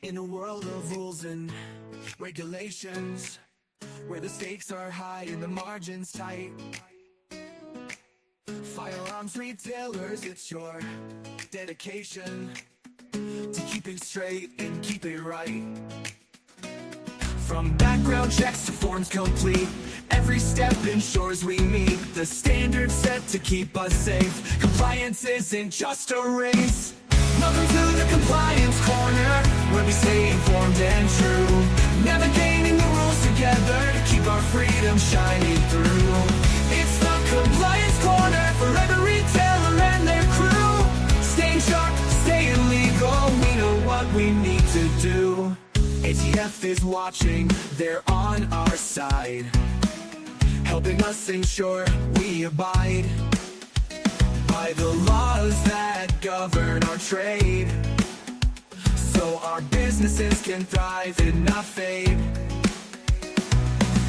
In a world of rules and regulations, where the stakes are high and the margins tight, firearms retailers, it's your dedication to keep it straight and keep it right. From background checks to forms complete, every step ensures we meet the standards set to keep us safe. Compliance isn't just a race. Welcome to the Compliance Corner, where we stay informed and true, navigating the rules together to keep our freedom shining through. It's the Compliance Corner for every retailer and their crew. Staying sharp, staying legal, we know what we need to do. ATF is watching, they're on our side, helping us ensure we abide by the laws that govern our trade, so our businesses can thrive and not fade.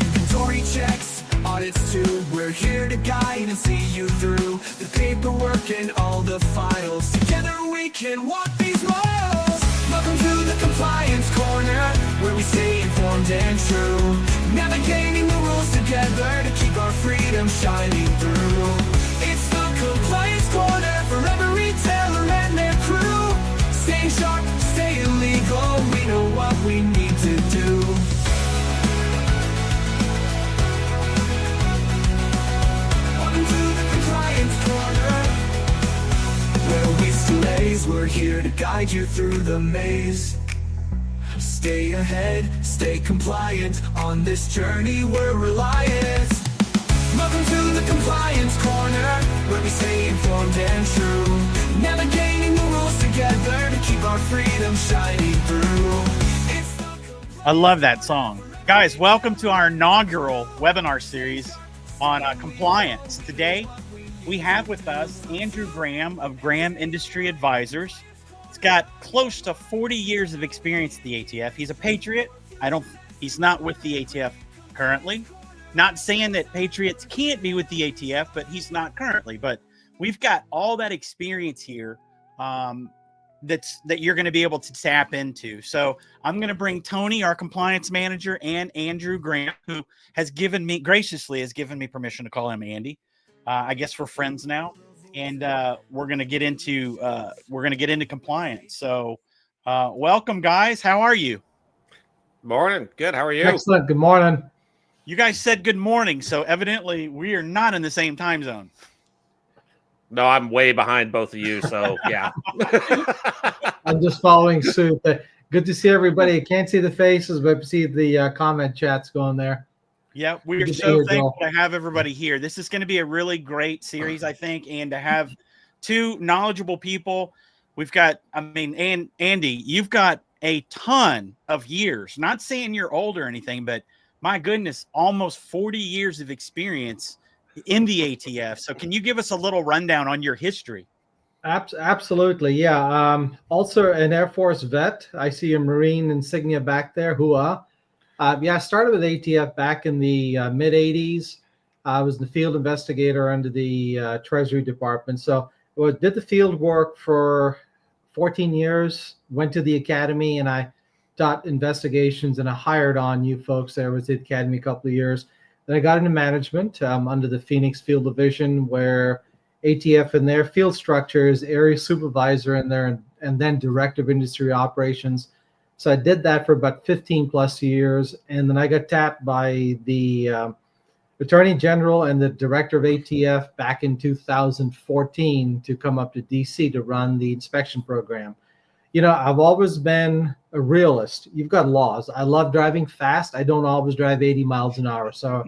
Inventory checks, audits too, we're here to guide and see you through the paperwork and all the files. Together we can walk these miles. Welcome to the Compliance Corner, where we stay informed and true, navigating the rules together to keep our freedom shining through. It's the Compliance Corner for every retailer and their crew. Staying sharp, staying legal, we know what we need to do. Welcome to the Compliance Corner, where we delays, we're here to guide you through the maze. Stay ahead, stay compliant, on this journey we're reliant. Welcome to the Compliance Corner, where we stay informed and true, navigating the rules together to keep our freedom shining through. I love that song. Guys, welcome to our inaugural webinar series on compliance. Today, we have with us Andrew Graham of Graham Industry Advisors. He's got close to 40 years of experience at the ATF. He's a patriot. He's not with the ATF currently. Not saying that patriots can't be with the ATF, but he's not currently. But we've got all that experience here that you're going to be able to tap into. So I'm going to bring Tony, our compliance manager, and Andrew Graham, who graciously has given me permission to call him Andy. I guess we're friends now, and we're going to get into compliance. So welcome, guys. How are you? Morning. Good. How are you? Excellent. Good morning. You guys said good morning, so evidently we are not in the same time zone. No, I'm way behind both of you, so yeah. I'm just following suit. Good to see everybody. I can't see the faces, but see the comment chats going there. Yeah, we are so thankful to have everybody here. This is going to be a really great series, I think, and to have two knowledgeable people. We've got, and Andy, you've got a ton of years. Not saying you're old or anything, but my goodness, almost 40 years of experience in the ATF. So can you give us a little rundown on your history? Absolutely, yeah. Also an Air Force vet. I see a Marine insignia back there. Hooah. I started with ATF back in the mid 80s. I was the field investigator under the Treasury Department. So I did the field work for 14 years, went to the academy, and I taught investigations, and I hired on you folks there. I was at the academy a couple of years. Then I got into management under the Phoenix Field Division, where ATF and their field structure is area supervisor in there, and then director of industry operations. So I did that for about 15 plus years. And then I got tapped by the Attorney General and the director of ATF back in 2014 to come up to DC to run the inspection program. You know, I've always been a realist. You've got laws. I love driving fast. I don't always drive 80 miles an hour. So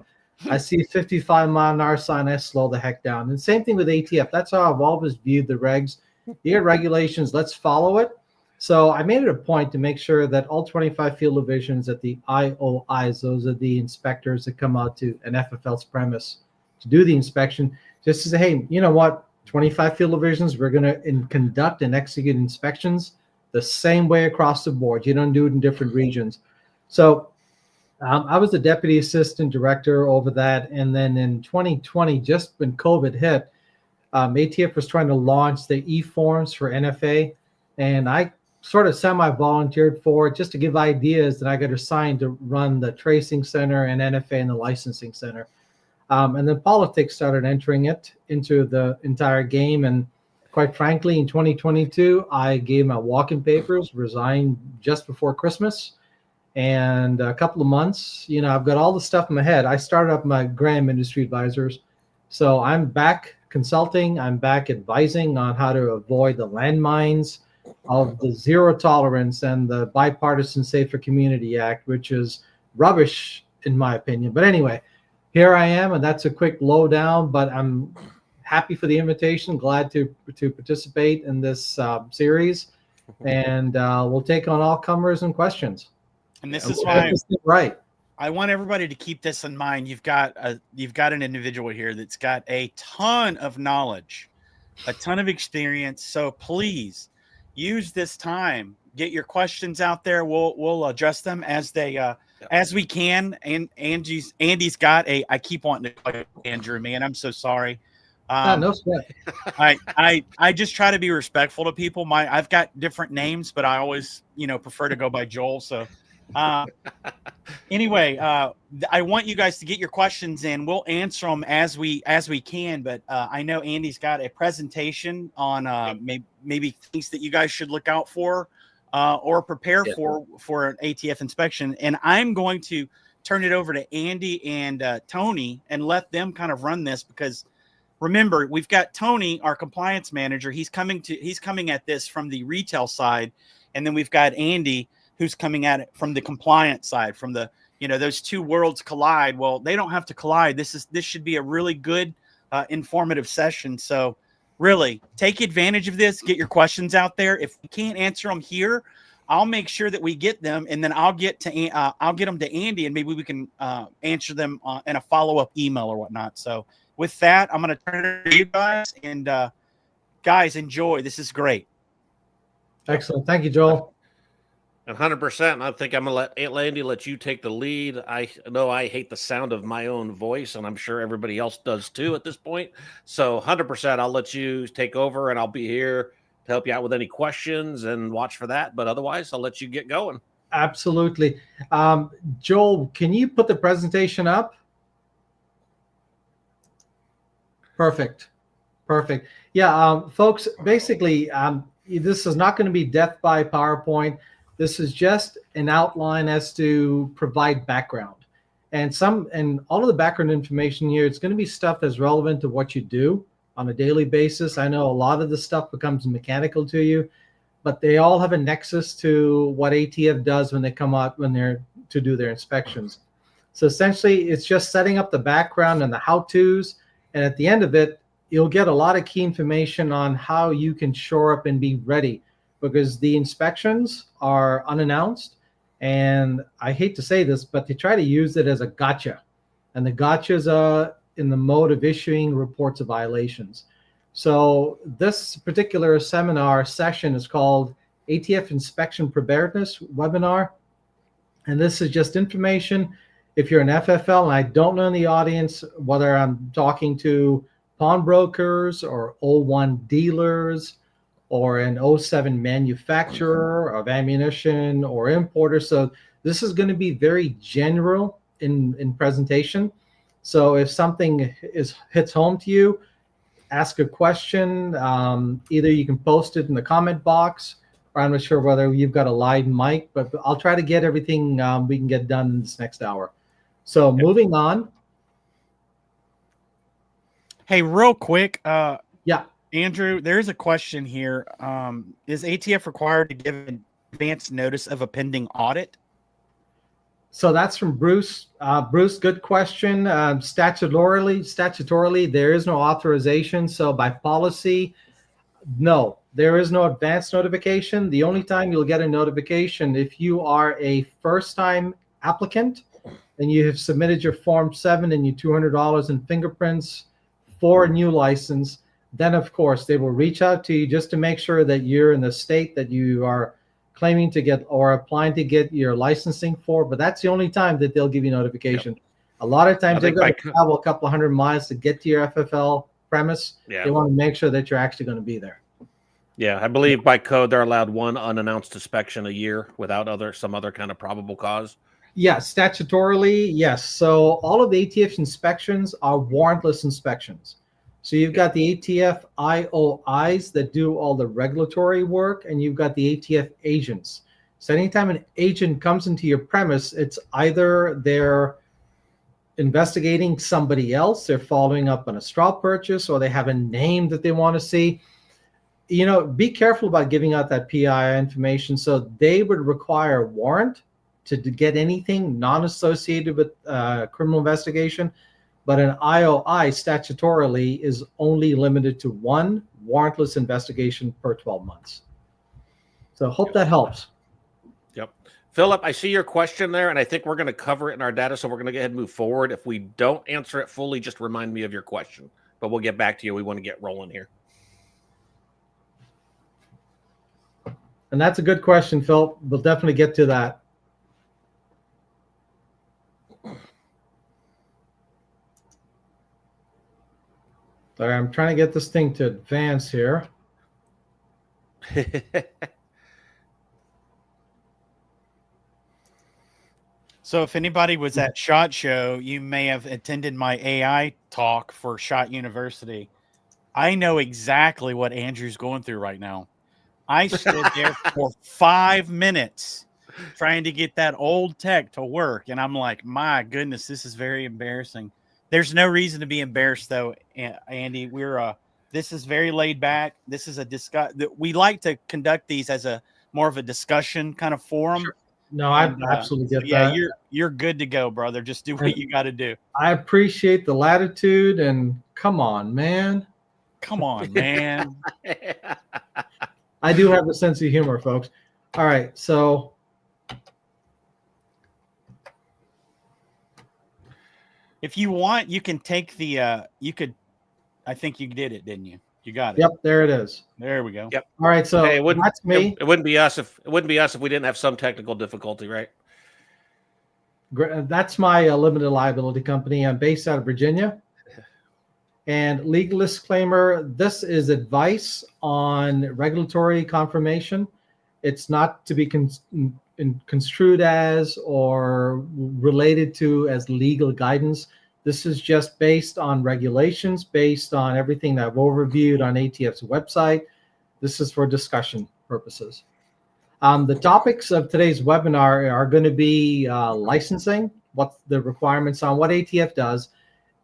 I see a 55-mile-an-hour sign, I slow the heck down. And same thing with ATF. That's how I've always viewed the regs. You get regulations, let's follow it. So I made it a point to make sure that all 25 field divisions at the IOIs, those are the inspectors that come out to an FFL's premise to do the inspection, just to say, hey, you know what, 25 field divisions, we're going to conduct and execute inspections the same way across the board. You don't do it in different regions. So I was the deputy assistant director over that. And then in 2020, just when COVID hit, ATF was trying to launch the e-forms for NFA. And I sort of semi-volunteered for it just to give ideas that I got assigned to run the tracing center and NFA and the licensing center. And then politics started entering it into the entire game. And quite frankly, in 2022, I gave my walk-in papers, resigned just before Christmas. And a couple of months, I've got all the stuff in my head. I started up my Graham Industry Advisors. So I'm back consulting. I'm back advising on how to avoid the landmines of the zero tolerance and the Bipartisan Safer Community Act, which is rubbish in my opinion. But anyway, here I am, and that's a quick lowdown, but I'm happy for the invitation, glad to participate in this series, and we'll take on all comers and questions. And this is why I want everybody to keep this in mind. You've got an individual here that's got a ton of knowledge, a ton of experience. So please use this time, get your questions out there. We'll address them as we can. And Andy's got I keep wanting to call you Andrew, man. I'm so sorry. No sweat. I just try to be respectful to people. I've got different names, but I always prefer to go by Joel. So anyway, I want you guys to get your questions in. We'll answer them as we can. But I know Andy's got a presentation on maybe things that you guys should look out for or prepare for an ATF inspection. And I'm going to turn it over to Andy and Tony and let them kind of run this, because remember, we've got Tony, our compliance manager. He's coming at this from the retail side, and then we've got Andy, who's coming at it from the compliance side. From the those two worlds collide. Well, they don't have to collide. This should be a really good, informative session. So, really take advantage of this. Get your questions out there. If we can't answer them here, I'll make sure that we get them, and then I'll get them to Andy, and maybe we can answer them in a follow-up email or whatnot. So. With that, I'm going to turn it over to you guys, and guys, enjoy. This is great. Excellent. Thank you, Joel. 100%. I think I'm going to let Andy let you take the lead. I know I hate the sound of my own voice, and I'm sure everybody else does too at this point. So 100%, I'll let you take over, and I'll be here to help you out with any questions and watch for that. But otherwise, I'll let you get going. Absolutely. Joel, can you put the presentation up? Perfect. Yeah, folks, basically, this is not going to be death by PowerPoint. This is just an outline as to provide background. And all of the background information here, it's going to be stuff that's relevant to what you do on a daily basis. I know a lot of the stuff becomes mechanical to you, but they all have a nexus to what ATF does when they come out, when they're to do their inspections. So essentially, it's just setting up the background and the how-tos. And at the end of it, you'll get a lot of key information on how you can shore up and be ready, because the inspections are unannounced. And I hate to say this, but they try to use it as a gotcha. And the gotchas are in the mode of issuing reports of violations. So this particular seminar session is called ATF Inspection Preparedness Webinar. And this is just information. If you're an FFL, and I don't know in the audience whether I'm talking to pawnbrokers or 01 dealers or an 07 manufacturer of ammunition or importer. So this is going to be very general in presentation. So if something hits home to you, ask a question. Either you can post it in the comment box, or I'm not sure whether you've got a live mic, but I'll try to get everything we can get done in this next hour. So moving on. Hey, real quick. Yeah. Andrew, there's a question here. Is ATF required to give an advance notice of a pending audit? So that's from Bruce. Bruce, good question. Statutorily, there is no authorization. So by policy, no, there is no advance notification. The only time you'll get a notification if you are a first-time applicant and you have submitted your Form 7 and your $200 in fingerprints for a new license, then of course they will reach out to you just to make sure that you're in the state that you are claiming to get or applying to get your licensing for. But that's the only time that they'll give you notification. Yep. A lot of times they're going to travel a couple of hundred miles to get to your FFL premise. Yeah. They want to make sure that you're actually going to be there. Yeah, I believe by code they're allowed one unannounced inspection a year without some other kind of probable cause. Yeah, statutorily, yes. So all of the ATF inspections are warrantless inspections. So you've got the ATF IOIs that do all the regulatory work, and you've got the ATF agents. So anytime an agent comes into your premise, it's either they're investigating somebody else, they're following up on a straw purchase, or they have a name that they want to see. Be careful about giving out that PI information. So they would require a warrant to get anything non-associated with criminal investigation, but an IOI statutorily is only limited to one warrantless investigation per 12 months. So hope that helps. Yep. Philip, I see your question there, and I think we're going to cover it in our data, so we're going to go ahead and move forward. If we don't answer it fully, just remind me of your question, but we'll get back to you. We want to get rolling here. And that's a good question, Phil. We'll definitely get to that. Sorry, I'm trying to get this thing to advance here. So if anybody was at SHOT Show, you may have attended my AI talk for SHOT University. I know exactly what Andrew's going through right now. I stood there for 5 minutes trying to get that old tech to work. And I'm like, my goodness, this is very embarrassing. There's no reason to be embarrassed, though, Andy. This is very laid back. This is a discuss. We like to conduct these as a more of a discussion kind of forum. Sure. No, I absolutely get that. Yeah, you're good to go, brother. Just do what you got to do. I appreciate the latitude, and come on, man. Come on, man. I do have a sense of humor, folks. All right, so if you want, you can take the I think you did it, didn't you? You got it. Yep, there it is. There we go. Yep. All right, so hey, that's me. It wouldn't be us if we didn't have some technical difficulty, right? That's my limited liability company. I'm based out of Virginia. And legal disclaimer, this is advice on regulatory confirmation. It's not to be construed as or related to as legal guidance. This is just based on regulations, based on everything that I've overviewed on ATF's website. This is for discussion purposes. The topics of today's webinar are going to be licensing, what the requirements on what ATF does,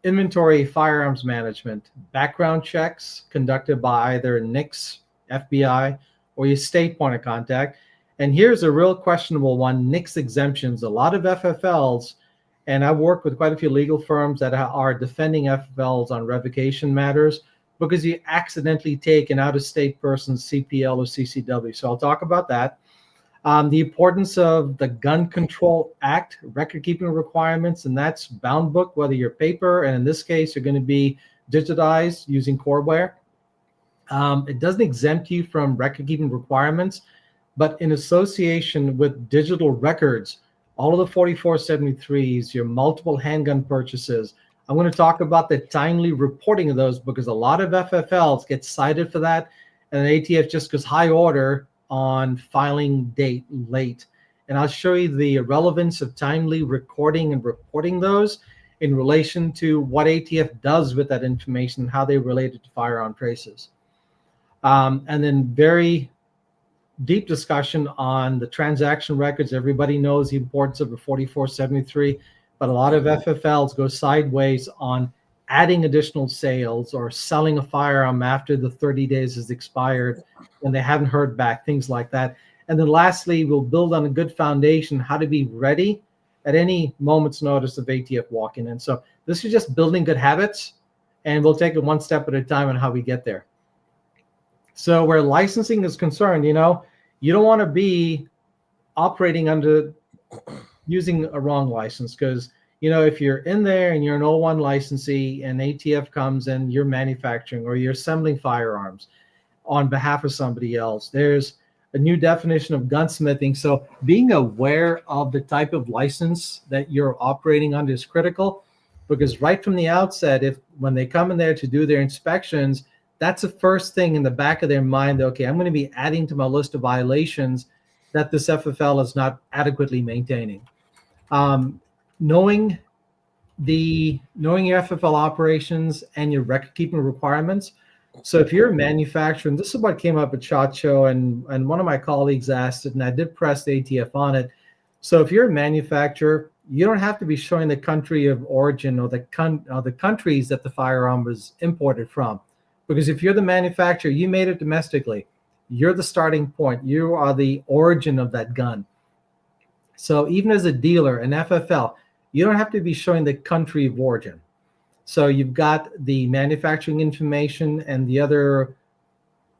inventory firearms management, background checks conducted by either NICS, FBI, or your state point of contact. And here's a real questionable one, NICS exemptions. A lot of FFLs, and I've worked with quite a few legal firms that are defending FFLs on revocation matters because you accidentally take an out-of-state person's CPL or CCW. So I'll talk about that. The importance of the Gun Control Act record-keeping requirements, and that's bound book, whether you're paper, and in this case, you're going to be digitized using Coreware. It doesn't exempt you from record-keeping requirements, but in association with digital records, all of the 4473s, your multiple handgun purchases, I'm going to talk about the timely reporting of those because a lot of FFLs get cited for that, and the ATF just goes high order on filing date late. And I'll show you the relevance of timely recording and reporting those in relation to what ATF does with that information and how they relate it to firearm traces. And then very deep discussion on the transaction records. Everybody knows the importance of a 4473, but a lot of FFLs go sideways on adding additional sales or selling a firearm after the 30 days has expired and they haven't heard back, things like that. And then lastly, we'll build on a good foundation, how to be ready at any moment's notice of ATF walking in. So this is just building good habits, and we'll take it one step at a time on how we get there. So where licensing is concerned, you don't want to be operating under using a wrong license because if you're in there and you're an O1 licensee and ATF comes and you're manufacturing or you're assembling firearms on behalf of somebody else, there's a new definition of gunsmithing. So being aware of the type of license that you're operating under is critical because right from the outset, when they come in there to do their inspections, that's the first thing in the back of their mind. Okay, I'm going to be adding to my list of violations that this FFL is not adequately maintaining. Knowing your FFL operations and your record keeping requirements. So if you're a manufacturer, and this is what came up at SHOT Show, and one of my colleagues asked it, and I did press the ATF on it. So if you're a manufacturer, you don't have to be showing the country of origin or the countries that the firearm was imported from. Because if you're the manufacturer, you made it domestically. You're the starting point. You are the origin of that gun. So even as a dealer, an FFL, you don't have to be showing the country of origin. So you've got the manufacturing information and the other,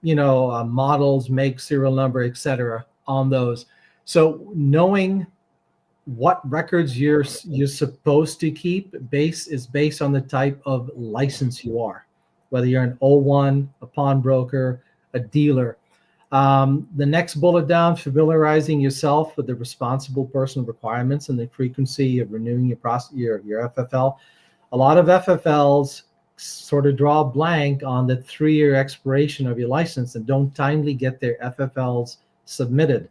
models, make, serial number, etc. on those. So knowing what records you're supposed to keep is based on the type of license you are, whether you're an O1, a pawnbroker, a dealer. The next bullet down, familiarizing yourself with the responsible person requirements and the frequency of renewing your FFL. A lot of FFLs sort of draw a blank on the 3-year expiration of your license and don't timely get their FFLs submitted.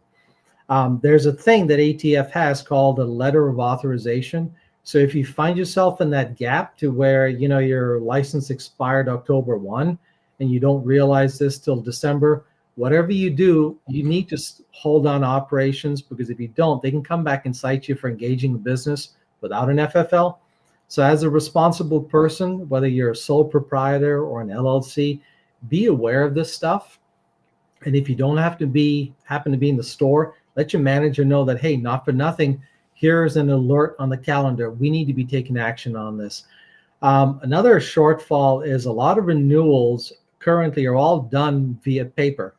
There's a thing that ATF has called a letter of authorization. So if you find yourself in that gap to where, your license expired October 1 and you don't realize this till December, whatever you do, you need to hold on operations, because if you don't, they can come back and cite you for engaging in business without an FFL. So as a responsible person, whether you're a sole proprietor or an LLC, be aware of this stuff. And if you don't happen to be in the store, let your manager know that, hey, not for nothing, here's an alert on the calendar. We need to be taking action on this. Another shortfall is a lot of renewals currently are all done via paper.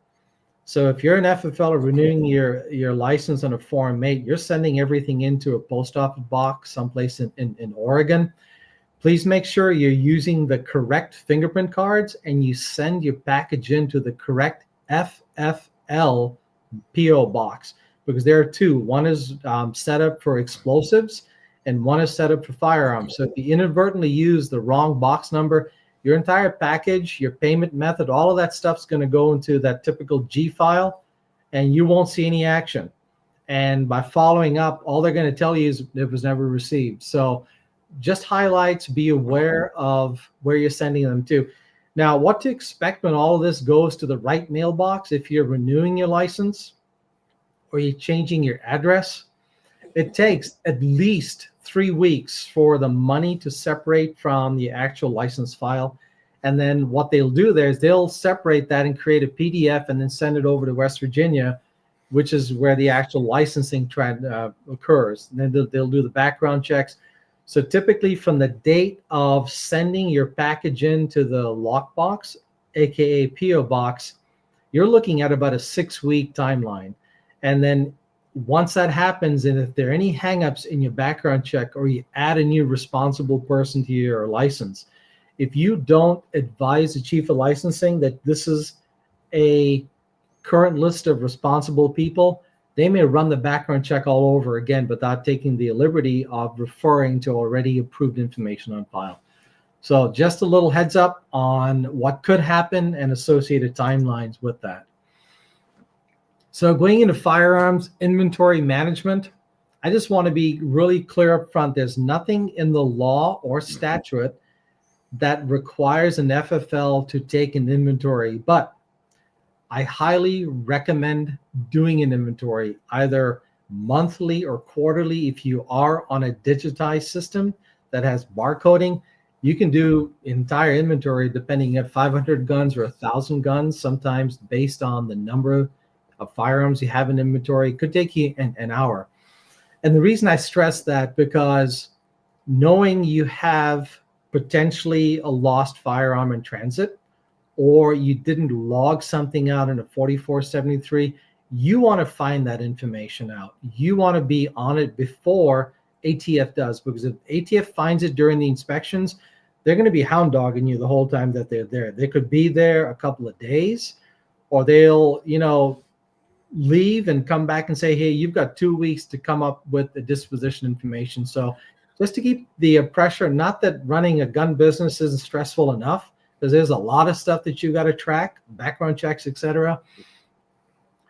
So if you're an FFL renewing your license on a Form 8, you're sending everything into a post office box someplace in Oregon. Please make sure you're using the correct fingerprint cards and you send your package into the correct FFL PO box, because there are two. One is set up for explosives and one is set up for firearms. So if you inadvertently use the wrong box number, your entire package, your payment method, all of that stuff's going to go into that typical G file, and you won't see any action. And by following up, all they're going to tell you is it was never received. So just highlights, be aware of where you're sending them to. Now, what to expect when all of this goes to the right mailbox if you're renewing your license or you're changing your address? It takes at least 3 weeks for the money to separate from the actual license file. And then what they'll do there is they'll separate that and create a PDF and then send it over to West Virginia, which is where the actual licensing occurs. And then they'll do the background checks. So typically from the date of sending your package into the lockbox, aka PO box, you're looking at about a 6-week timeline. And then once that happens, and if there are any hangups in your background check or you add a new responsible person to your license, if you don't advise the chief of licensing that this is a current list of responsible people, they may run the background check all over again without taking the liberty of referring to already approved information on file. So just a little heads up on what could happen and associated timelines with that. So going into firearms inventory management, I just want to be really clear up front. There's nothing in the law or statute that requires an FFL to take an inventory, but I highly recommend doing an inventory either monthly or quarterly. If you are on a digitized system that has barcoding, you can do entire inventory depending at 500 guns or 1,000 guns, sometimes based on the number of firearms you have in inventory. It could take you an hour. And the reason I stress that, because knowing you have potentially a lost firearm in transit, or you didn't log something out in a 4473, you want to find that information out. You want to be on it before ATF does, because if ATF finds it during the inspections, they're going to be hound dogging you the whole time that they're there. They could be there a couple of days, or they'll, leave and come back and say, hey, you've got 2 weeks to come up with the disposition information. So just to keep the pressure, not that running a gun business isn't stressful enough, because there's a lot of stuff that you got to track, background checks, etc.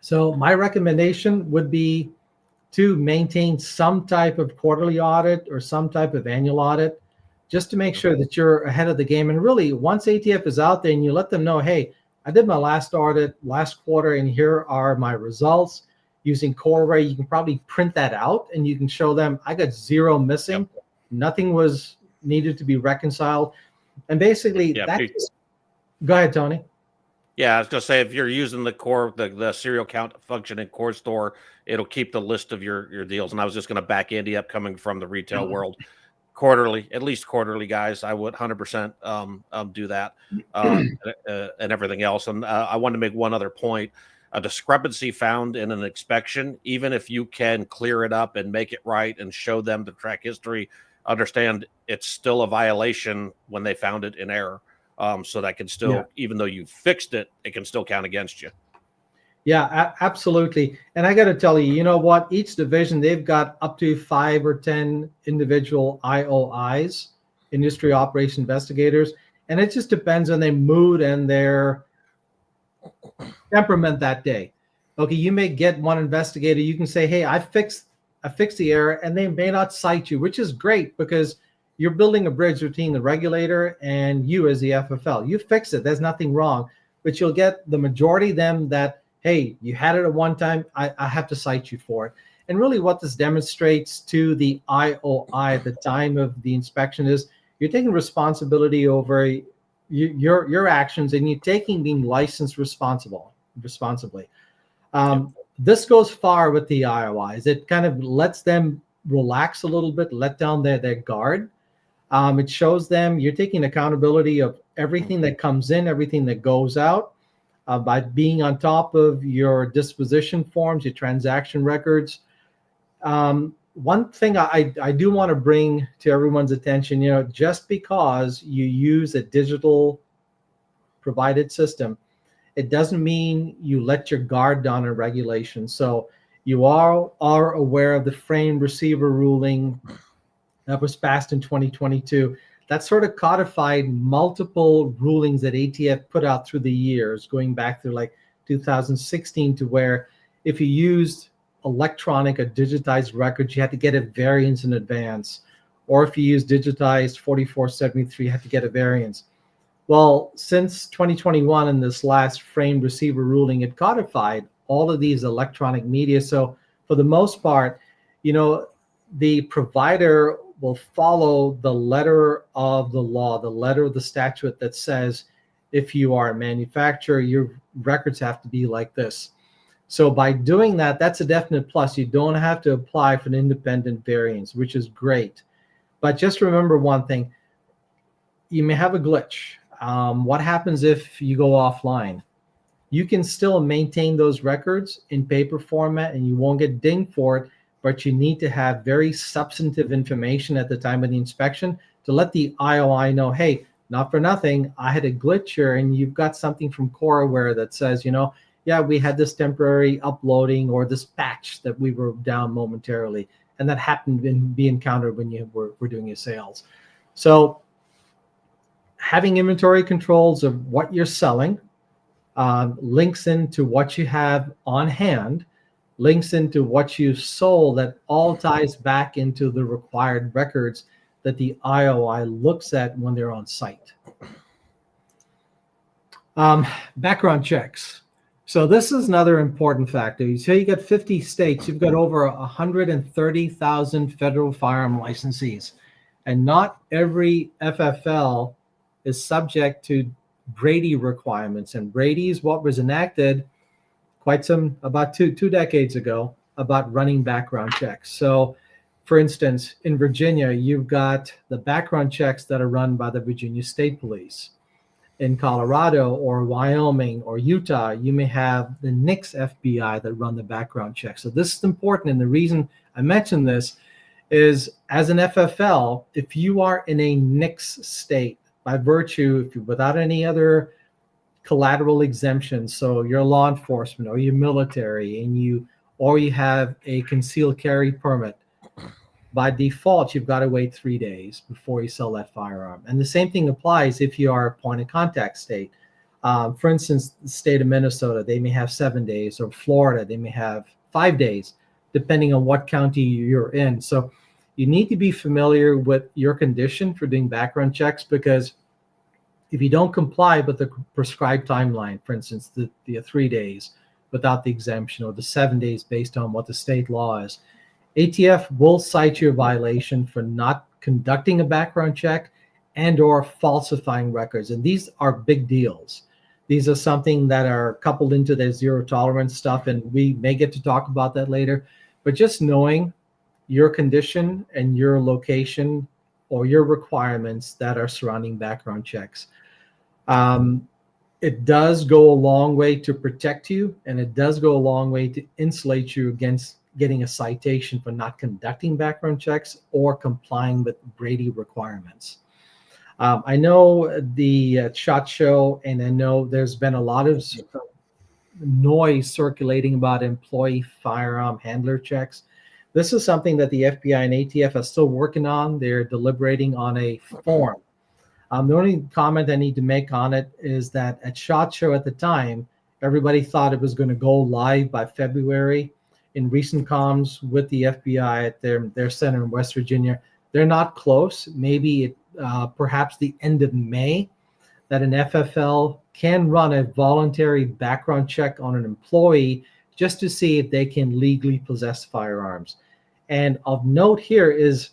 So my recommendation would be to maintain some type of quarterly audit or some type of annual audit, just to make sure that you're ahead of the game. And really, once ATF is out there and you let them know, hey, I did my last audit last quarter, and here are my results. Using Coreware, you can probably print that out and you can show them, I got 0 missing. Yep. Nothing was needed to be reconciled. And basically, go ahead, Tony. Yeah, I was going to say, if you're using the serial count function in Core Store, it'll keep the list of your deals. And I was just going to back Andy up, coming from the retail world. Quarterly, at least quarterly, guys. I would 100% do that and everything else. And I want to make one other point. A discrepancy found in an inspection, even if you can clear it up and make it right and show them the track history, understand it's still a violation when they found it in error. So that can still, even though you fixed it, it can still count against you. Yeah, absolutely. And I got to tell you, you know what? Each division, they've got up to 5 or 10 individual IOIs, industry operation investigators. And it just depends on their mood and their temperament that day. Okay, you may get one investigator, you can say, hey, I fixed the error, and they may not cite you, which is great, because you're building a bridge between the regulator and you as the FFL. You fix it, there's nothing wrong. But you'll get the majority of them that, hey, you had it at one time, I have to cite you for it. And really what this demonstrates to the IOI at the time of the inspection is you're taking responsibility over your actions, and you're taking being licensed responsibly. This goes far with the IOIs. It kind of lets them relax a little bit, let down their guard. It shows them you're taking accountability of everything that comes in, everything that goes out, by being on top of your disposition forms, your transaction records. One thing I do want to bring to everyone's attention, just because you use a digital provided system, it doesn't mean you let your guard down in regulation. So you are aware of the frame receiver ruling that was passed in 2022. That sort of codified multiple rulings that ATF put out through the years, going back to like 2016, to where if you used electronic or digitized records, you had to get a variance in advance. Or if you use digitized 4473, you had to get a variance. Well, since 2021 and this last frame receiver ruling, it codified all of these electronic media. So for the most part, the provider will follow the letter of the law, the letter of the statute that says, if you are a manufacturer, your records have to be like this. So by doing that, that's a definite plus. You don't have to apply for an independent variance, which is great. But just remember one thing, you may have a glitch. What happens if you go offline? You can still maintain those records in paper format and you won't get dinged for it, but you need to have very substantive information at the time of the inspection to let the IOI know, hey, not for nothing, I had a glitch here, and you've got something from Coreware that says, yeah, we had this temporary uploading or this patch that we were down momentarily, and that happened to be encountered when you were doing your sales. So having inventory controls of what you're selling links into what you have on hand, links into what you sold, that all ties back into the required records that the IOI looks at when they're on site. Background checks. So this is another important factor. So you got 50 states, you've got over 130,000 federal firearm licensees, and not every FFL is subject to Brady requirements. And Brady is what was enacted about two decades ago, about running background checks. So for instance, in Virginia, you've got the background checks that are run by the Virginia State Police. In Colorado or Wyoming or Utah, you may have the NICS FBI that run the background checks. So this is important. And the reason I mention this is, as an FFL, if you are in a NICS state, by virtue, if you're without any other collateral exemptions, so you're law enforcement or you're military, and you have a concealed carry permit, by default, you've got to wait 3 days before you sell that firearm. And the same thing applies if you are a point of contact state. For instance, the state of Minnesota, they may have 7 days, or Florida, they may have 5 days, depending on what county you're in. So you need to be familiar with your condition for doing background checks, because if you don't comply with the prescribed timeline, for instance, the 3 days without the exemption, or the 7 days based on what the state law is, ATF will cite you a violation for not conducting a background check and or falsifying records. And these are big deals. These are something that are coupled into their zero tolerance stuff, and we may get to talk about that later. But just knowing your condition and your location or your requirements that are surrounding background checks, it does go a long way to protect you, and it does go a long way to insulate you against getting a citation for not conducting background checks or complying with Brady requirements. I know the SHOT Show, and I know there's been a lot of noise circulating about employee firearm handler checks. This is something that the FBI and ATF are still working on. They're deliberating on a form. The only comment I need to make on it is that at SHOT Show at the time, everybody thought it was going to go live by February. In recent comms with the FBI at their center in West Virginia, they're not close. Maybe perhaps the end of May, that an FFL can run a voluntary background check on an employee just to see if they can legally possess firearms. And of note here is,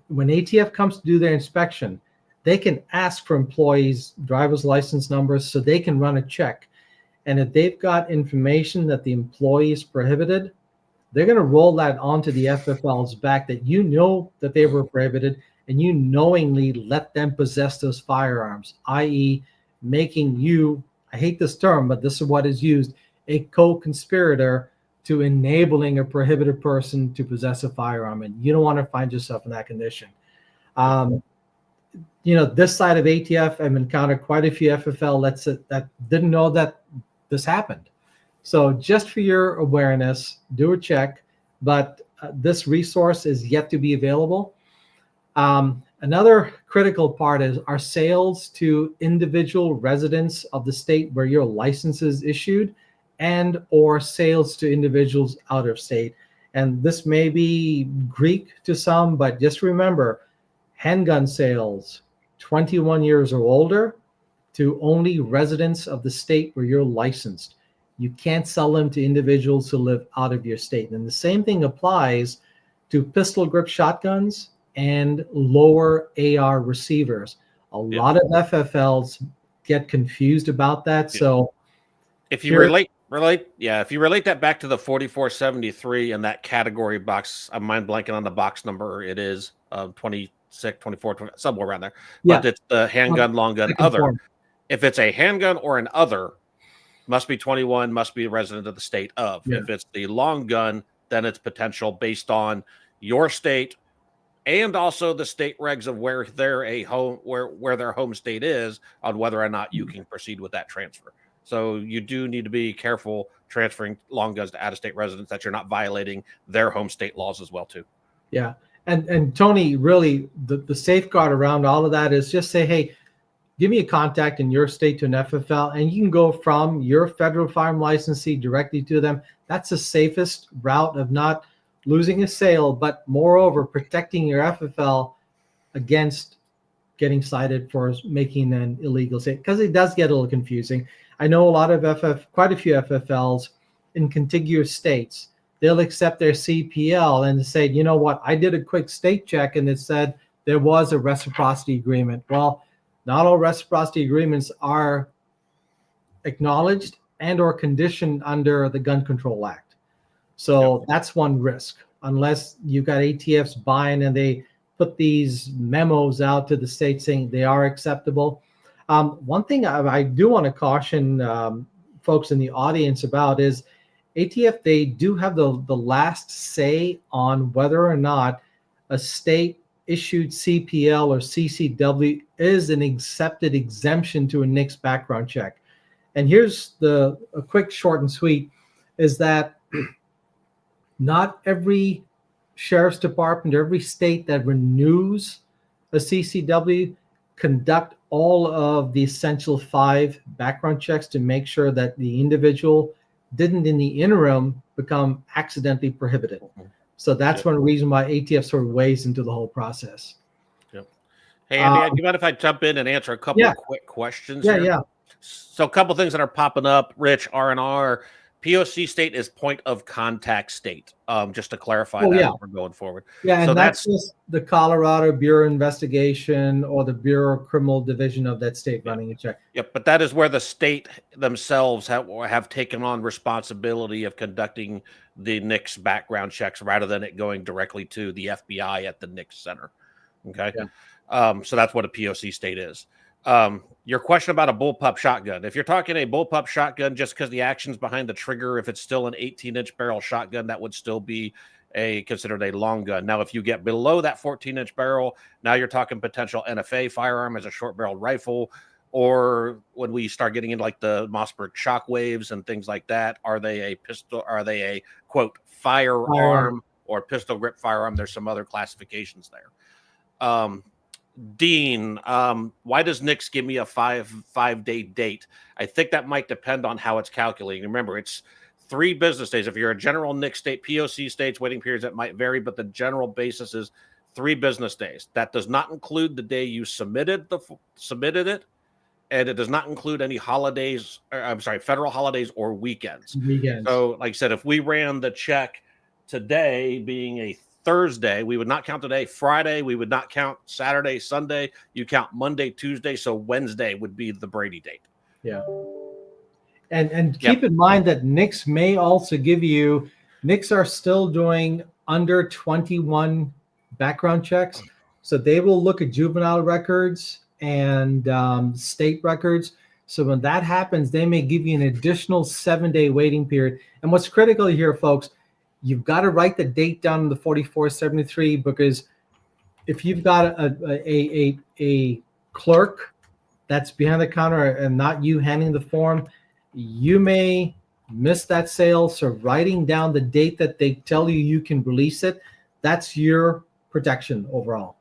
when ATF comes to do their inspection, they can ask for employees' driver's license numbers so they can run a check. And if they've got information that the employee is prohibited, they're going to roll that onto the FFL's back, that you know that they were prohibited, and you knowingly let them possess those firearms, i.e. making you, I hate this term, but this is what is used, a co-conspirator to enabling a prohibited person to possess a firearm. And you don't want to find yourself in that condition. This side of ATF, I've encountered quite a few FFL that didn't know that this happened. So just for your awareness, do a check, but this resource is yet to be available. Another critical part is our sales to individual residents of the state where your license is issued, and or sales to individuals out of state. And this may be Greek to some, but just remember, handgun sales 21 years or older to only residents of the state where you're licensed. You can't sell them to individuals who live out of your state. And the same thing applies to pistol grip shotguns and lower AR receivers. A lot of FFLs get confused about that. So if you relate that back to the 4473 and that category box, I'm mind blanking on the box number. It is 26, 24, 20, somewhere around there. But it's the handgun, long gun, other. Form. If it's a handgun or an other, must be 21, must be a resident of the state of. Yeah. If it's the long gun, then it's potential based on your state and also the state regs of where their home state is on whether or not you can proceed with that transfer. So you do need to be careful transferring long guns to out-of-state residents, that you're not violating their home state laws as well too. Yeah. And Tony, really the safeguard around all of that is just say, hey, give me a contact in your state to an FFL, and you can go from your federal firearm licensee directly to them. That's the safest route of not losing a sale, but moreover, protecting your FFL against getting cited for making an illegal sale, because it does get a little confusing. I know a lot of quite a few FFLs in contiguous states, they'll accept their CPL and say, you know what, I did a quick state check and it said there was a reciprocity agreement. Well, not all reciprocity agreements are acknowledged and or conditioned under the Gun Control Act. So that's one risk, unless you've got ATFs buying and they put these memos out to the state saying they are acceptable. One thing I do want to caution folks in the audience about is ATF, they do have the last say on whether or not a state issued CPL or CCW is an accepted exemption to a NICS background check. And here's a quick, short and sweet, is that not every sheriff's department, every state that renews a CCW, conduct all of the essential 5 background checks to make sure that the individual didn't in the interim become accidentally prohibited. So that's one reason why ATF sort of weighs into the whole process. Yep. Hey, Andy, do you mind if I jump in and answer a couple of quick questions here? Yeah. So a couple things that are popping up, Rich, R&R. POC state is point of contact state. Just to clarify that as we're going forward. Yeah, and so that's just the Colorado Bureau of Investigation or the Bureau of Criminal Division of that state running a check. Yep, but that is where the state themselves have taken on responsibility of conducting the NICS background checks rather than it going directly to the FBI at the NICS center. Okay, so that's what a POC state is. Your question about a bullpup shotgun. If you're talking a bullpup shotgun, just because the action's behind the trigger, if it's still an 18-inch barrel shotgun, that would still be considered a long gun. Now, if you get below that 14-inch barrel, now you're talking potential NFA firearm as a short-barreled rifle, or when we start getting into like the Mossberg shockwaves and things like that, are they a pistol? Are they a quote firearm or pistol grip firearm? There's some other classifications there. Dean, why does NICS give me a five-day date? I think that might depend on how it's calculating. Remember, it's 3 business days. If you're a general NICS state, POC states, waiting periods, that might vary, but the general basis is 3 business days. That does not include the day you submitted it, and it does not include any holidays. Federal holidays or weekends. So, like I said, if we ran the check today, being a Thursday, we would not count today. Friday, we would not count Saturday, Sunday. You count Monday, Tuesday. So Wednesday would be the Brady date. Yeah. And keep in mind that NICS may also give you, NICS are still doing under 21 background checks. So they will look at juvenile records and state records. So when that happens, they may give you an additional 7-day waiting period. And what's critical here, folks, you've got to write the date down in the 4473, because if you've got a clerk that's behind the counter and not you handing the form, you may miss that sale. So writing down the date that they tell you you can release it, that's your protection overall.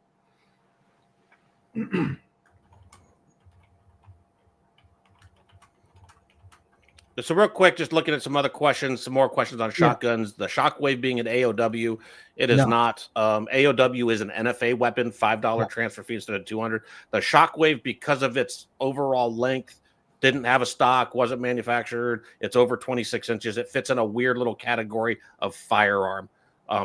So real quick, just looking at some other questions, some more questions on shotguns. The Shockwave being an AOW, it is not. AOW is an NFA weapon, $5 transfer fee instead of $200. The Shockwave, because of its overall length, didn't have a stock, wasn't manufactured. It's over 26 inches. It fits in a weird little category of firearm.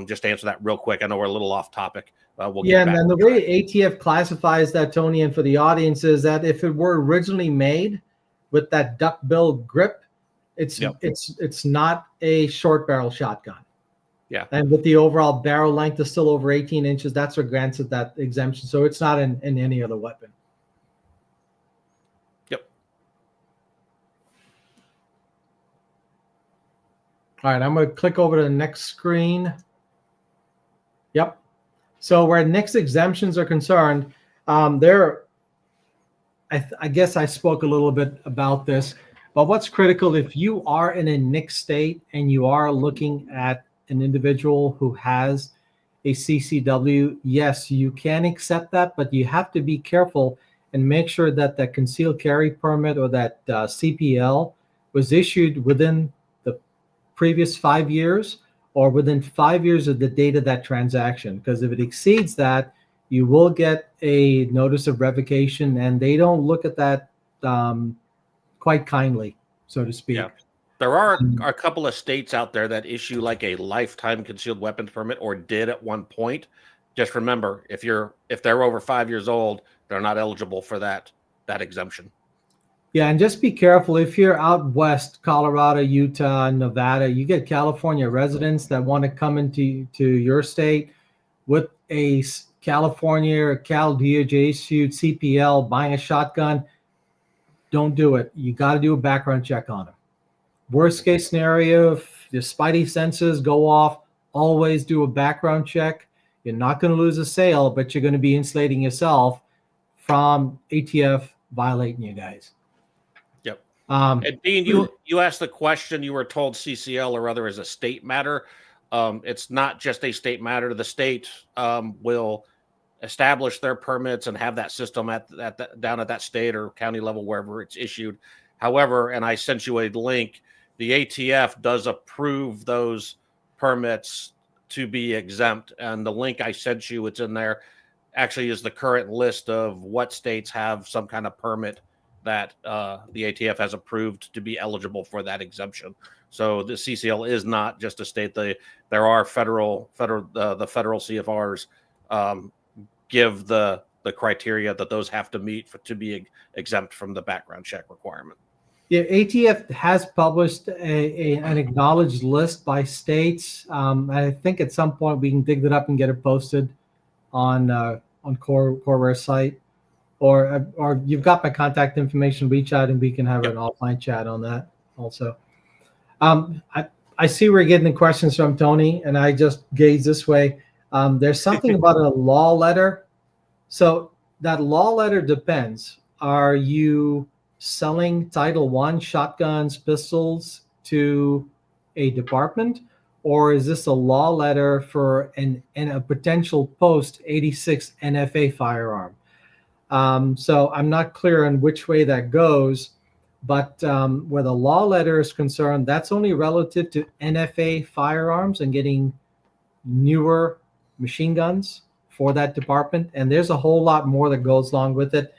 Just to answer that real quick. I know we're a little off topic. We'll get back. And the way ATF classifies that, Tony, and for the audience, is that if it were originally made with that duck bill grip, it's not a short barrel shotgun. Yeah. And with the overall barrel length is still over 18 inches, that's what grants it that exemption. So it's not in any other weapon. Yep. All right, I'm going to click over to the next screen. Yep. So where NICS exemptions are concerned, I guess I spoke a little bit about this. But what's critical, if you are in a NICS state and you are looking at an individual who has a CCW, yes, you can accept that, but you have to be careful and make sure that that concealed carry permit or that CPL was issued within the previous 5 years or within 5 years of the date of that transaction. Because if it exceeds that, you will get a notice of revocation, and they don't look at that quite kindly, so to speak. Yeah. There are a couple of states out there that issue like a lifetime concealed weapons permit, or did at one point. Just remember, if they're over 5 years old, they're not eligible for that exemption. Yeah, and just be careful if you're out west, Colorado, Utah, Nevada, you get California residents that want to come into your state with a California or Cal DOJ issued CPL buying a shotgun. Don't do it. You got to do a background check on them. Worst case scenario, if your spidey senses go off, always do a background check. You're not going to lose a sale, but you're going to be insulating yourself from ATF violating you guys. Yep. And Dean, you asked the question, you were told CCL or other is a state matter. It's not just a state matter. The state will establish their permits and have that system down at that state or county level, wherever it's issued. However, and I sent you a link, the ATF does approve those permits to be exempt. And the link I sent you, it's in there, actually is the current list of what states have some kind of permit that the ATF has approved to be eligible for that exemption. So the CCL is not just a state. There are the federal CFRs give the criteria that those have to meet to be exempt from the background check requirement. Yeah, ATF has published an acknowledged list by states. I think at some point we can dig that up and get it posted on Coreware site, or you've got my contact information. Reach out and we can have an offline chat on that also. I see we're getting the questions from Tony, and I just gaze this way. There's something about a law letter. So that law letter depends. Are you selling Title I shotguns, pistols to a department, or is this a law letter for a potential post 86 NFA firearm? So I'm not clear on which way that goes, but where the law letter is concerned, that's only relative to NFA firearms and getting newer machine guns for that department. And there's a whole lot more that goes along with it.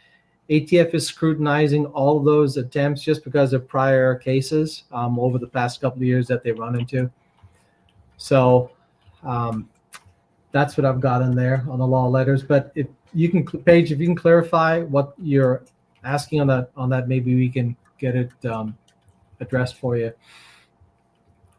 ATF is scrutinizing all those attempts just because of prior cases over the past couple of years that they run into. So that's what I've got in there on the law letters. But if you can, Paige, if you can clarify what you're asking on that, maybe we can get it addressed for you.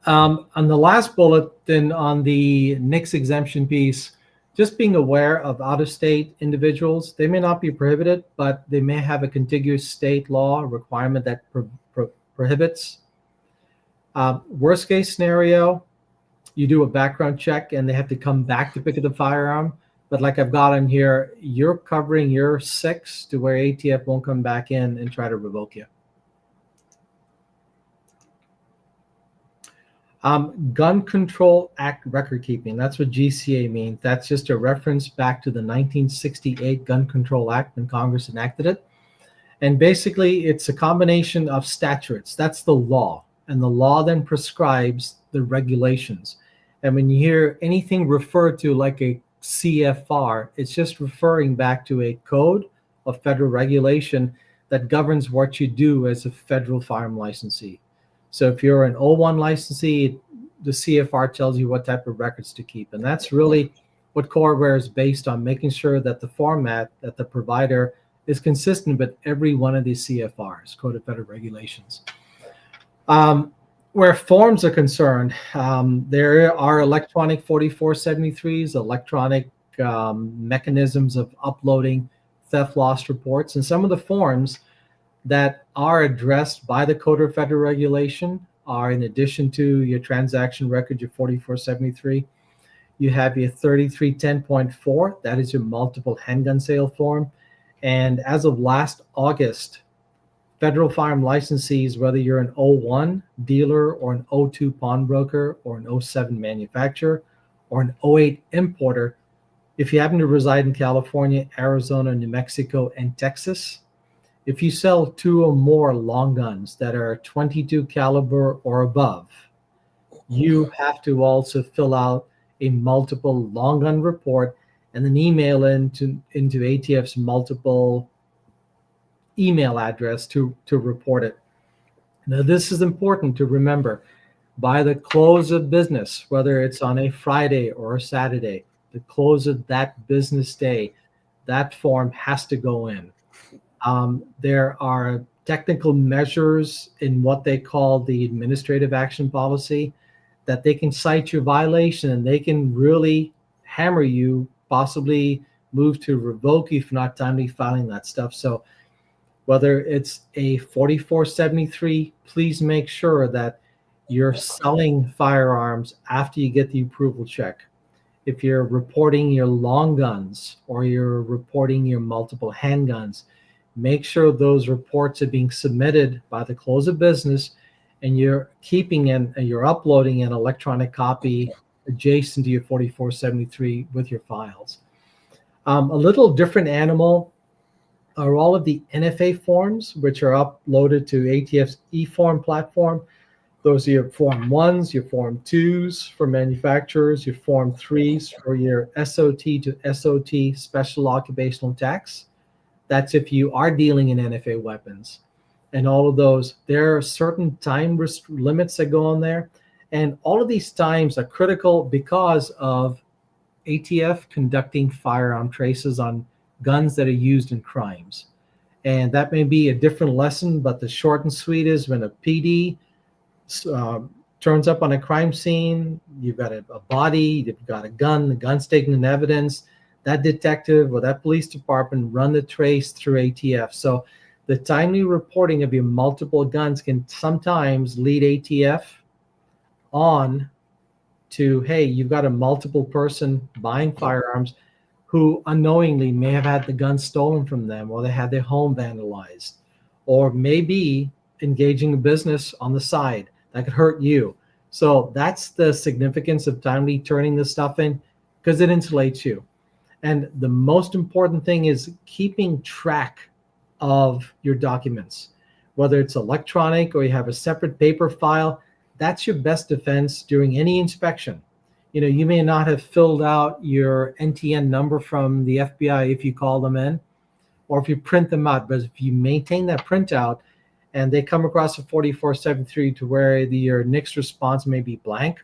On the last bullet, then on the NICS exemption piece, just being aware of out-of-state individuals. They may not be prohibited, but they may have a contiguous state law requirement that prohibits. Worst case scenario, you do a background check and they have to come back to pick up the firearm. But like I've got in here, you're covering your 6 to where ATF won't come back in and try to revoke you. Gun Control Act record keeping. That's what GCA means. That's just a reference back to the 1968 Gun Control Act when Congress enacted it. And basically, it's a combination of statutes. That's the law. And the law then prescribes the regulations. And when you hear anything referred to like a CFR, it's just referring back to a code of federal regulation that governs what you do as a federal firearm licensee. So if you're an O1 licensee, the CFR tells you what type of records to keep. And that's really what Coreware is based on, making sure that the format that the provider is consistent with every one of these CFRs, Code of Federal Regulations. Where forms are concerned, there are electronic 4473s, electronic mechanisms of uploading theft loss reports, and some of the forms that are addressed by the Code of Federal Regulation are, in addition to your transaction record, your 4473, you have your 3310.4, that is your multiple handgun sale form. And as of last August, federal firearm licensees, whether you're an O1 dealer or an O2 pawnbroker or an O7 manufacturer or an O8 importer, if you happen to reside in California, Arizona, New Mexico, and Texas, if you sell 2 or more long guns that are 22 caliber or above, you have to also fill out a multiple long gun report and then email into ATF's multiple email address to report it. Now, this is important to remember. By the close of business, whether it's on a Friday or a Saturday, the close of that business day, that form has to go in. There are technical measures in what they call the administrative action policy that they can cite your violation and they can really hammer you, possibly move to revoke you for not timely filing that stuff. So whether it's a 4473, please make sure that you're selling firearms after you get the approval check. If you're reporting your long guns or you're reporting your multiple handguns, make sure those reports are being submitted by the close of business and you're keeping and you're uploading an electronic copy adjacent to your 4473 with your files. A little different animal are all of the NFA forms, which are uploaded to ATF's eForm platform. Those are your Form 1s, your Form 2s for manufacturers, your Form 3s for your SOT to SOT special occupational tax. That's if you are dealing in NFA weapons. And all of those, there are certain time limits that go on there. And all of these times are critical because of ATF conducting firearm traces on guns that are used in crimes. And that may be a different lesson, but the short and sweet is when a PD turns up on a crime scene, you've got a body, you've got a gun, the gun's taken in evidence, that detective or that police department run the trace through ATF. So the timely reporting of your multiple guns can sometimes lead ATF on to, hey, you've got a multiple person buying firearms who unknowingly may have had the gun stolen from them, or they had their home vandalized, or maybe engaging a business on the side that could hurt you. So that's the significance of timely turning this stuff in, because it insulates you. And the most important thing is keeping track of your documents, whether it's electronic or you have a separate paper file. That's your best defense during any inspection. You know, you may not have filled out your NTN number from the FBI if you call them in, or if you print them out. But if you maintain that printout and they come across a 4473 to where your next response may be blank,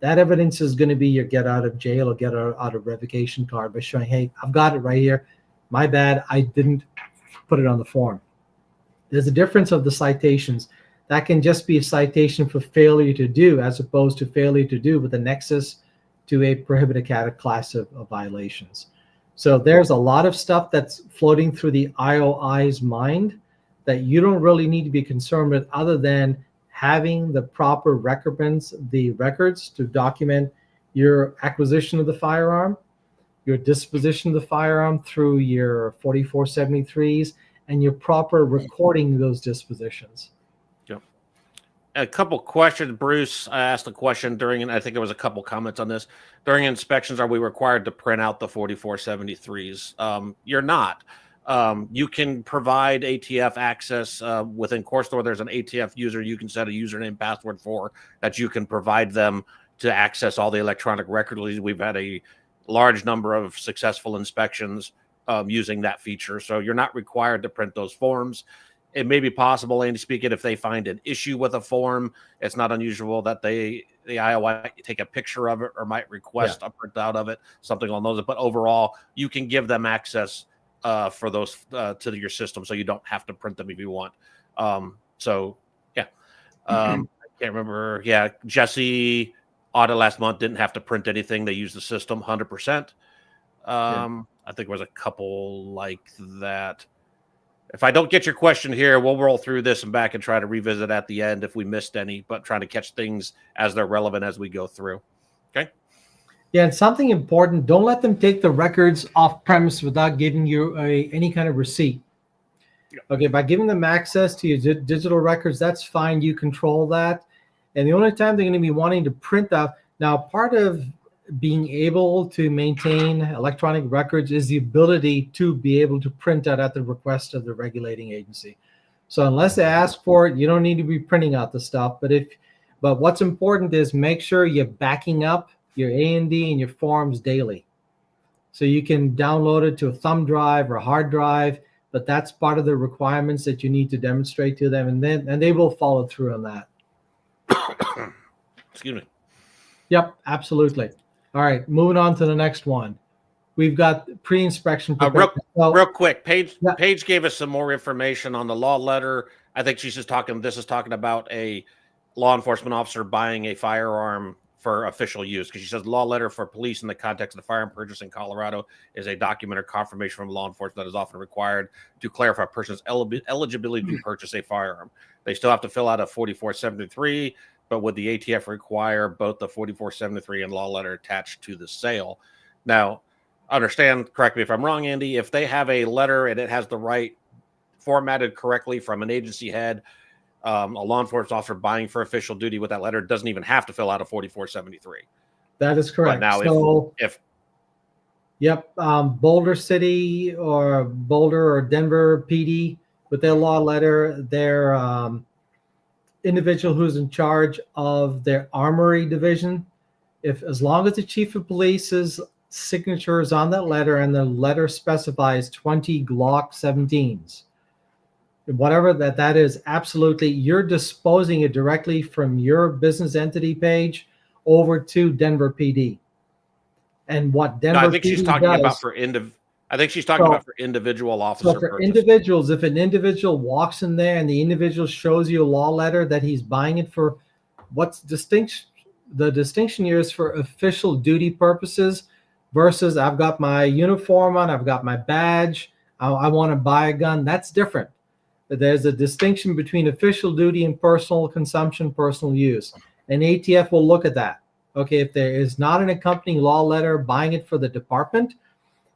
that evidence is going to be your get out of jail or get out of revocation card by showing, hey, I've got it right here. My bad, I didn't put it on the form. There's a difference of the citations. That can just be a citation for failure to do, as opposed to failure to do with a nexus to a prohibited class of violations. So there's a lot of stuff that's floating through the IOI's mind that you don't really need to be concerned with, other than having the proper records to document your acquisition of the firearm, your disposition of the firearm through your 4473s, and your proper recording of those dispositions. A couple questions. Bruce asked a question during, and I think there was a couple comments on this. During inspections, are we required to print out the 4473s? You're not. You can provide ATF access within CoreStore. There's an ATF user you can set a username password for that you can provide them to access all the electronic records. We've had a large number of successful inspections using that feature. So you're not required to print those forms. It may be possible, Andy speaking, if they find an issue with a form, it's not unusual that the IOI take a picture of it or might request a printout of it, something along those. But overall, you can give them access for those to your system, so you don't have to print them if you want. I can't remember. Yeah, Jesse audit last month didn't have to print anything. They used the system 100%. I think there was a couple like that. If I don't get your question here, we'll roll through this and back and try to revisit at the end if we missed any, but trying to catch things as they're relevant as we go through. Okay. Yeah, and something important, don't let them take the records off premise without giving you any kind of receipt. Yeah. Okay, by giving them access to your digital records, that's fine. You control that. And the only time they're going to be wanting to print out, now part of being able to maintain electronic records is the ability to be able to print out at the request of the regulating agency. So unless they ask for it, you don't need to be printing out the stuff. But what's important is make sure you're backing up your A&D and your forms daily. So you can download it to a thumb drive or a hard drive, but that's part of the requirements that you need to demonstrate to them, and they will follow through on that. Excuse me. Yep, absolutely. All right, moving on to the next one. We've got pre-inspection. Real quick, Paige gave us some more information on the law letter. I think she's just talking. This is talking about a law enforcement officer buying a firearm for official use, because she says law letter for police in the context of the firearm purchase in Colorado is a document or confirmation from law enforcement that is often required to clarify a person's eligibility to purchase a firearm. They still have to fill out a 4473. But would the ATF require both the 4473 and law letter attached to the sale? Now, understand, correct me if I'm wrong, Andy, if they have a letter and it has the right formatted correctly from an agency head, a law enforcement officer buying for official duty with that letter doesn't even have to fill out a 4473. That is But correct. now, So, if yep, Boulder City or Boulder or Denver PD with their law letter, their individual who's in charge of their armory division, if as long as the chief of police's signature is on that letter and the letter specifies 20 Glock 17s, whatever that is, absolutely, you're disposing it directly from your business entity page over to Denver PD. And what no, I Denver think she's PD talking about does, for I think she's talking so, about for individual so officer for purchase. individuals, if an individual walks in there and the individual shows you a law letter that he's buying it for, what's distinct, the distinction here is for official duty purposes versus I've got my uniform on, I've got my badge, I want to buy a gun. That's different. There's a distinction between official duty and personal consumption, personal use. And ATF will look at that. Okay, if there is not an accompanying law letter buying it for the department,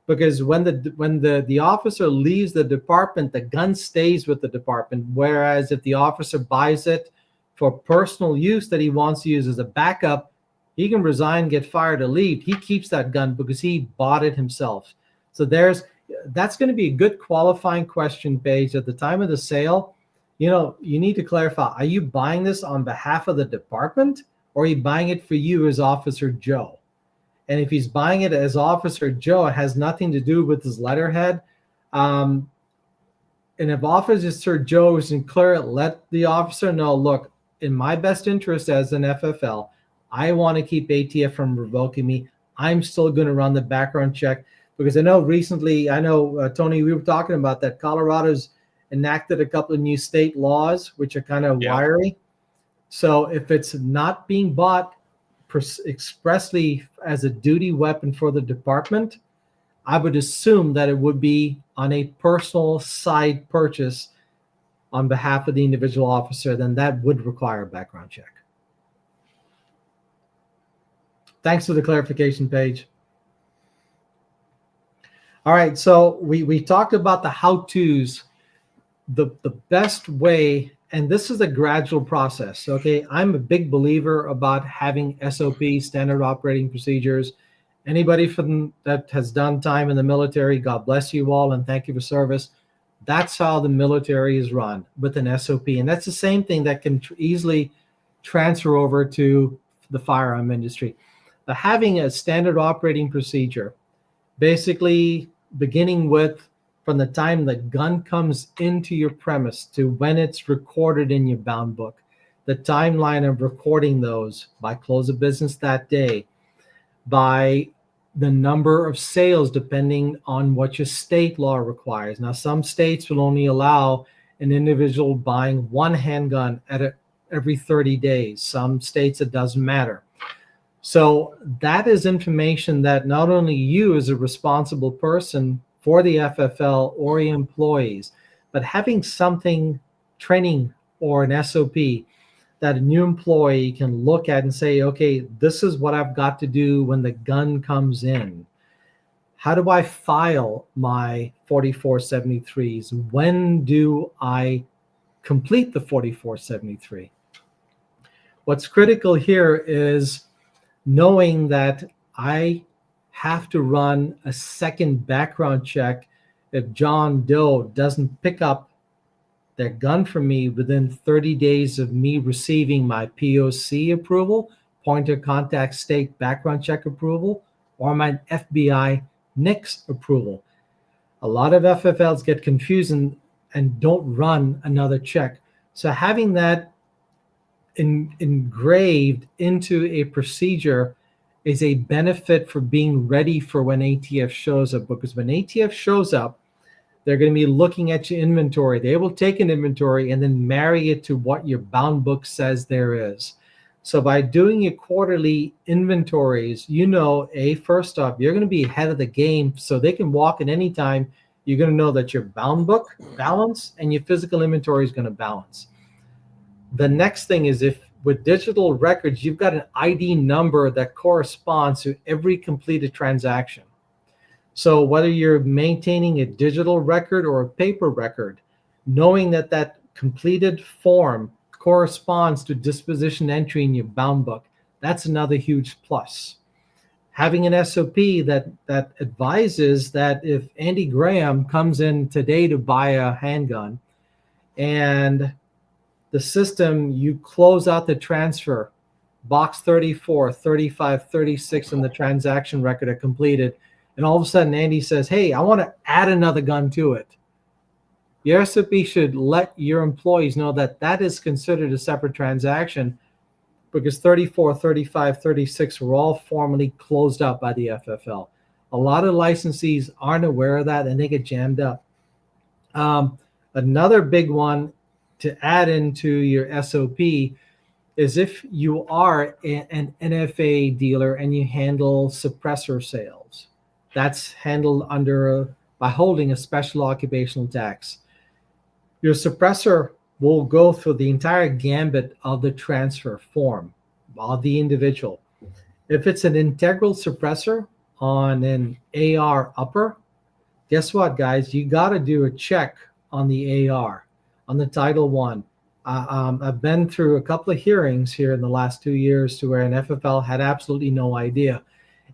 because when the officer leaves the department, the gun stays with the department. Whereas if the officer buys it for personal use that he wants to use as a backup, he can resign, get fired, or leave. He keeps that gun because he bought it himself. So that's going to be a good qualifying question, Paige, at the time of the sale. You need to clarify, are you buying this on behalf of the department or are you buying it for you as Officer Joe? And if he's buying it as Officer Joe, it has nothing to do with his letterhead. And if Officer Joe is clear, let the officer know, look, in my best interest as an FFL, I want to keep ATF from revoking me. I'm still going to run the background check. Because I know recently, Tony, we were talking about that Colorado's enacted a couple of new state laws, which are kind of wiry. So if it's not being bought expressly as a duty weapon for the department, I would assume that it would be on a personal side purchase on behalf of the individual officer, then that would require a background check. Thanks for the clarification, Paige. All right, so we talked about the how-tos, the best way, and this is a gradual process, okay? I'm a big believer about having SOPs, standard operating procedures. Anybody that has done time in the military, God bless you all, and thank you for service. That's how the military is run, with an SOP, and that's the same thing that can easily transfer over to the firearm industry. But having a standard operating procedure, basically beginning with from the time the gun comes into your premise to when it's recorded in your bound book, the timeline of recording those by close of business that day, by the number of sales depending on what your state law requires. Now, some states will only allow an individual buying one handgun every 30 days. Some states it doesn't matter. So that is information that not only you as a responsible person for the FFL or your employees, but having something, training or an SOP that a new employee can look at and say, okay, this is what I've got to do when the gun comes in. How do I file my 4473s? When do I complete the 4473? What's critical here is knowing that I have to run a second background check if John Doe doesn't pick up their gun from me within 30 days of me receiving my POC approval, point of contact state background check approval, or my FBI NICS approval. A lot of FFLs get confused and don't run another check. So having that engraved into a procedure is a benefit for being ready for when ATF shows up, because when ATF shows up, they're going to be looking at your inventory. They will take an inventory and then marry it to what your bound book says there is. So by doing your quarterly inventories, first off, you're going to be ahead of the game, so they can walk in any time. You're going to know that your bound book balance and your physical inventory is going to balance. The next thing is, if with digital records, you've got an ID number that corresponds to every completed transaction. So whether you're maintaining a digital record or a paper record, knowing that that completed form corresponds to disposition entry in your bound book, that's another huge plus. having an SOP that advises that if Andy Graham comes in today to buy a handgun, and the system, you close out the transfer, box 34, 35, 36 in the transaction record are completed, and all of a sudden Andy says, hey, I want to add another gun to it. Your SOP should let your employees know that that is considered a separate transaction, because 34, 35, 36 were all formally closed out by the FFL. A lot of licensees aren't aware of that, and they get jammed up. Another big one to add into your SOP is if you are an NFA dealer and you handle suppressor sales. That's handled by holding a special occupational tax. Your suppressor will go through the entire gambit of the transfer form of the individual. If it's an integral suppressor on an AR upper, guess what, guys? You got to do a check on the AR, on the Title I. I've been through a couple of hearings here in the last 2 years to where an FFL had absolutely no idea,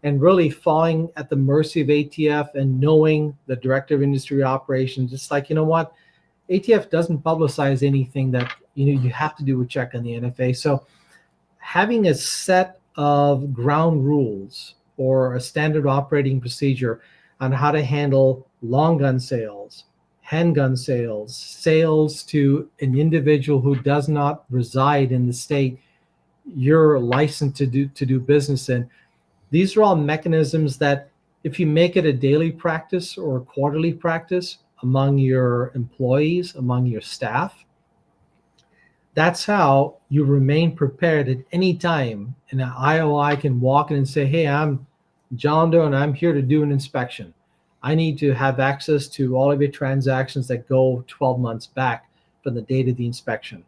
and really falling at the mercy of ATF and knowing the Director of Industry Operations. It's like, you know what? ATF doesn't publicize anything that you have to do a check on the NFA. So having a set of ground rules or a standard operating procedure on how to handle long gun sales, handgun sales, sales to an individual who does not reside in the state you're licensed to do business in. These are all mechanisms that if you make it a daily practice or a quarterly practice among your employees, among your staff, that's how you remain prepared at any time. And an IOI can walk in and say, hey, I'm John Doe and I'm here to do an inspection. I need to have access to all of your transactions that go 12 months back from the date of the inspection.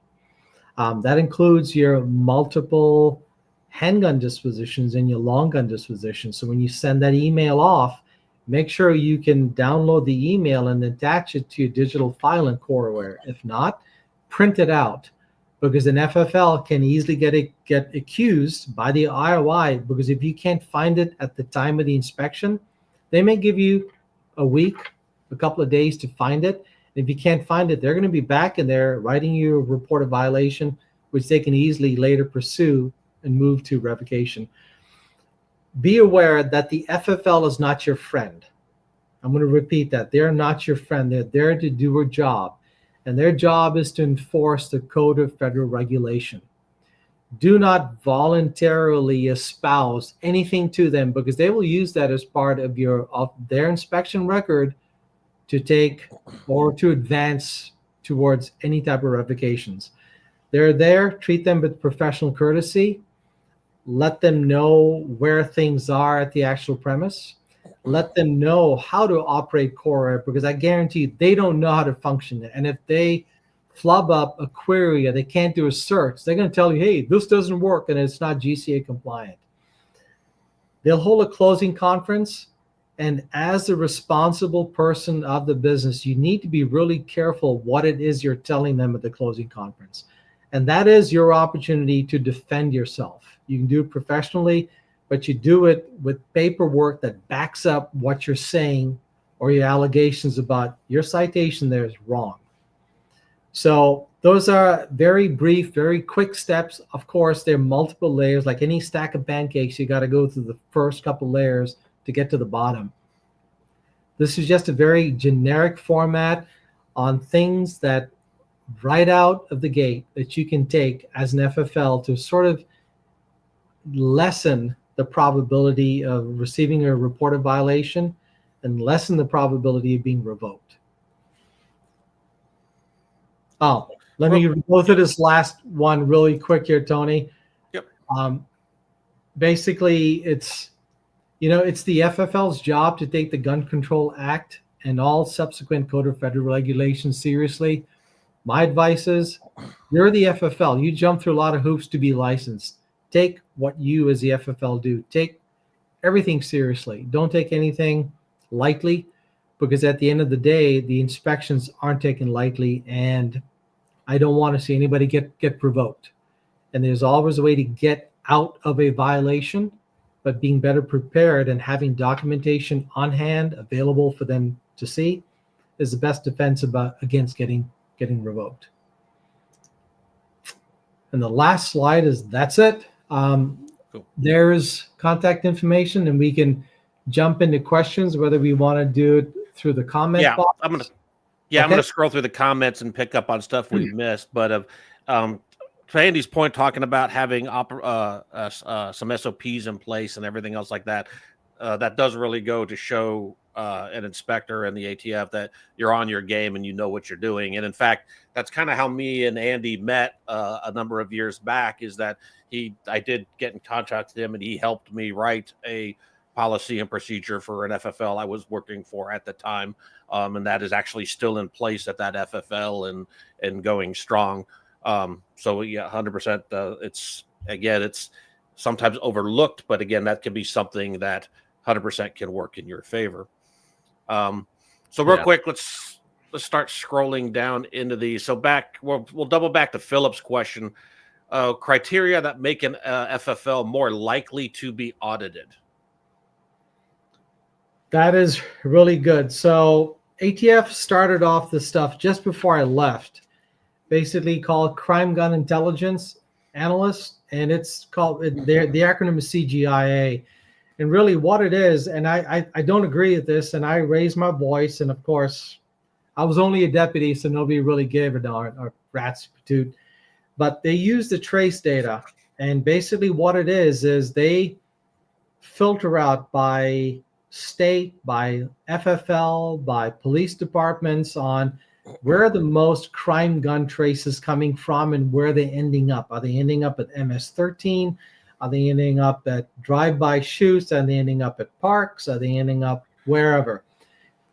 That includes your multiple handgun dispositions and your long gun dispositions. So when you send that email off, make sure you can download the email and attach it to your digital file in Coreware. If not, print it out, because an FFL can easily get accused by the IOI, because if you can't find it at the time of the inspection, they may give you a week, a couple of days to find it. If you can't find it, they're going to be back in there writing you a report of violation, which they can easily later pursue and move to revocation. Be aware that the FFL is not your friend. I'm going to repeat that. They're not your friend. They're there to do a job, and their job is to enforce the Code of Federal Regulation. Do not voluntarily espouse anything to them, because they will use that as part of their inspection record to take or to advance towards any type of revocations. They're there. Treat them with professional courtesy. Let them know where things are at the actual premise. Let them know how to operate Coreware, because I guarantee they don't know how to function. And if they flub up a query or they can't do a search, they're going to tell you, hey, this doesn't work and it's not GCA compliant. They'll hold a closing conference, and as the responsible person of the business, you need to be really careful what it is you're telling them at the closing conference. And that is your opportunity to defend yourself. You can do it professionally, but you do it with paperwork that backs up what you're saying, or your allegations about your citation there is wrong. So those are very brief, very quick steps. Of course, there are multiple layers. Like any stack of pancakes, you got to go through the first couple layers to get to the bottom. This is just a very generic format on things that right out of the gate that you can take as an FFL to sort of lessen the probability of receiving a reported violation and lessen the probability of being revoked. Oh, let me go through this last one really quick here, Tony. Yep. Basically, it's the FFL's job to take the Gun Control Act and all subsequent Code of Federal Regulations seriously. My advice is, you're the FFL. You jump through a lot of hoops to be licensed. Take what you as the FFL do. Take everything seriously. Don't take anything lightly, because at the end of the day, the inspections aren't taken lightly, and I don't want to see anybody get provoked. And there's always a way to get out of a violation, but being better prepared and having documentation on hand available for them to see is the best defense against getting revoked. And the last slide is that's it. Cool. There's contact information, and we can jump into questions, whether we want to do it through the comment box. I'm Okay. gonna scroll through the comments and pick up on stuff we missed. But to Andy's point, talking about having some SOPs in place and everything else like that, that does really go to show an inspector and the ATF that you're on your game and you know what you're doing. And in fact, that's kind of how me and Andy met a number of years back. Is that I did get in contact with him, and he helped me write a policy and procedure for an FFL I was working for at the time. And that is actually still in place at that FFL and going strong. So yeah, 100%. It's sometimes overlooked, but again, that can be something that 100% can work in your favor. So real quick, let's start scrolling down into these. So we'll double back to Philip's question. Criteria that make an FFL more likely to be audited. That is really good. So ATF started off the stuff just before I left, basically called Crime Gun Intelligence Analyst, and it's called the acronym is CGIA. And really what it is, and I don't agree with this, and I raised my voice, and of course I was only a deputy, so nobody really gave a darn or rat's patoot. But they use the trace data, and basically what it is they filter out by state, by FFL, by police departments on where are the most crime gun traces coming from and where they're ending up. Are they ending up at MS-13? Are they ending up at drive-by shoots? Are they ending up at parks? Are they ending up wherever?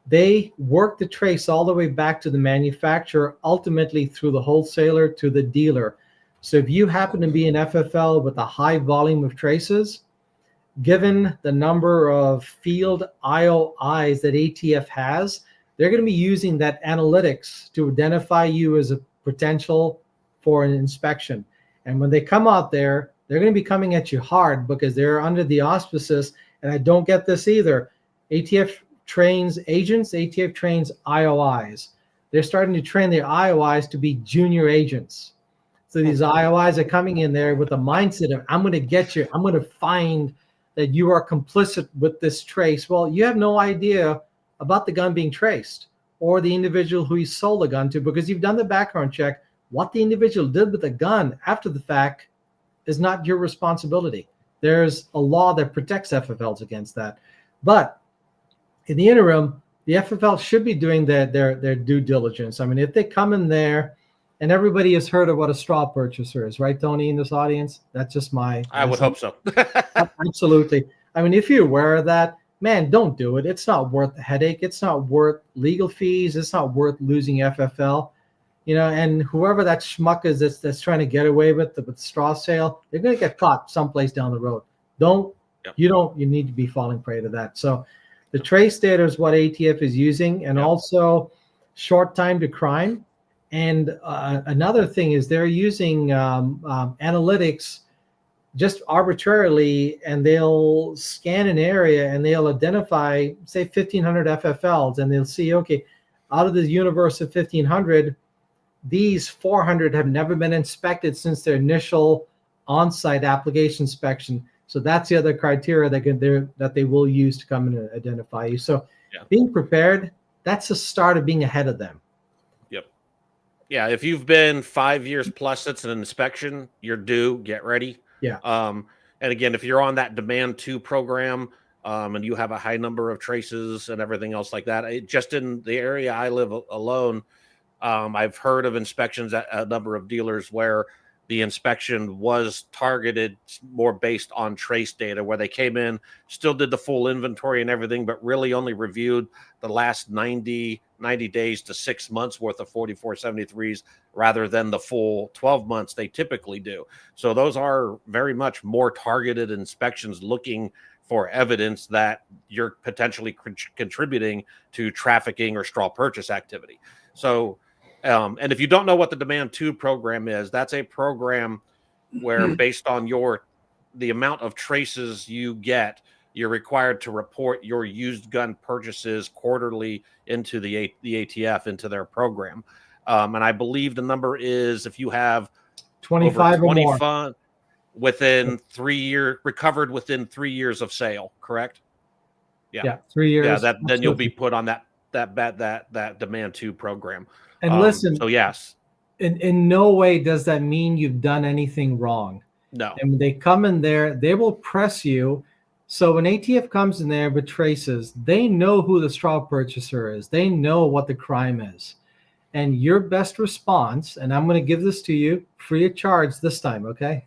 They work the trace all the way back to the manufacturer, ultimately through the wholesaler to the dealer. So if you happen to be an FFL with a high volume of traces, given the number of field IOIs that ATF has, they're going to be using that analytics to identify you as a potential for an inspection. And when they come out there, they're going to be coming at you hard because they're under the auspices, and I don't get this either. ATF trains agents, ATF trains IOIs. They're starting to train their IOIs to be junior agents. So these IOIs are coming in there with the mindset of, I'm going to get you, I'm going to find that you are complicit with this trace. Well, you have no idea about the gun being traced or the individual who you sold the gun to, because you've done the background check. What the individual did with the gun after the fact is not your responsibility. There's a law that protects FFLs against that. But in the interim, the FFL should be doing their due diligence. I mean, if they come in there, and everybody has heard of what a straw purchaser is, right, Tony, in this audience? That's just I would hope so. Absolutely. I mean, if you're aware of that, man, don't do it. It's not worth the headache. It's not worth legal fees. It's not worth losing FFL. And whoever that schmuck is that's trying to get away with the straw sale, they're going to get caught someplace down the road. You need to be falling prey to that. So the trace data is what ATF is using, and also short time to crime. And another thing is they're using analytics just arbitrarily, and they'll scan an area and they'll identify, say, 1,500 FFLs, and they'll see, okay, out of the universe of 1,500, these 400 have never been inspected since their initial on-site application inspection. So that's the other criteria that they will use to come and identify you. So being prepared, that's the start of being ahead of them. Yeah, if you've been 5 years plus since an inspection, you're due. Get ready. Yeah. And again, if you're on that Demand 2 program, and you have a high number of traces and everything else like that, just in the area I live alone, I've heard of inspections at a number of dealers where the inspection was targeted more based on trace data, where they came in, still did the full inventory and everything, but really only reviewed the last 90 days to 6 months worth of 4473s rather than the full 12 months they typically do. So those are very much more targeted inspections looking for evidence that you're potentially contributing to trafficking or straw purchase activity. So and if you don't know what the Demand 2 program is, that's a program where based on your the amount of traces you get, you're required to report your used gun purchases quarterly into the ATF, into their program. And I believe the number is, if you have 25 over 20 or more. fun within 3 years, recovered within 3 years of sale, correct? Yeah, 3 years. Yeah, then you'll be put on that Demand 2 program. And listen, so yes, in no way does that mean you've done anything wrong. no. And when they come in there, they will press you. So when ATF comes in there with traces, they know who the straw purchaser is. They know what the crime is. And your best response, and I'm going to give this to you free of charge this time, okay?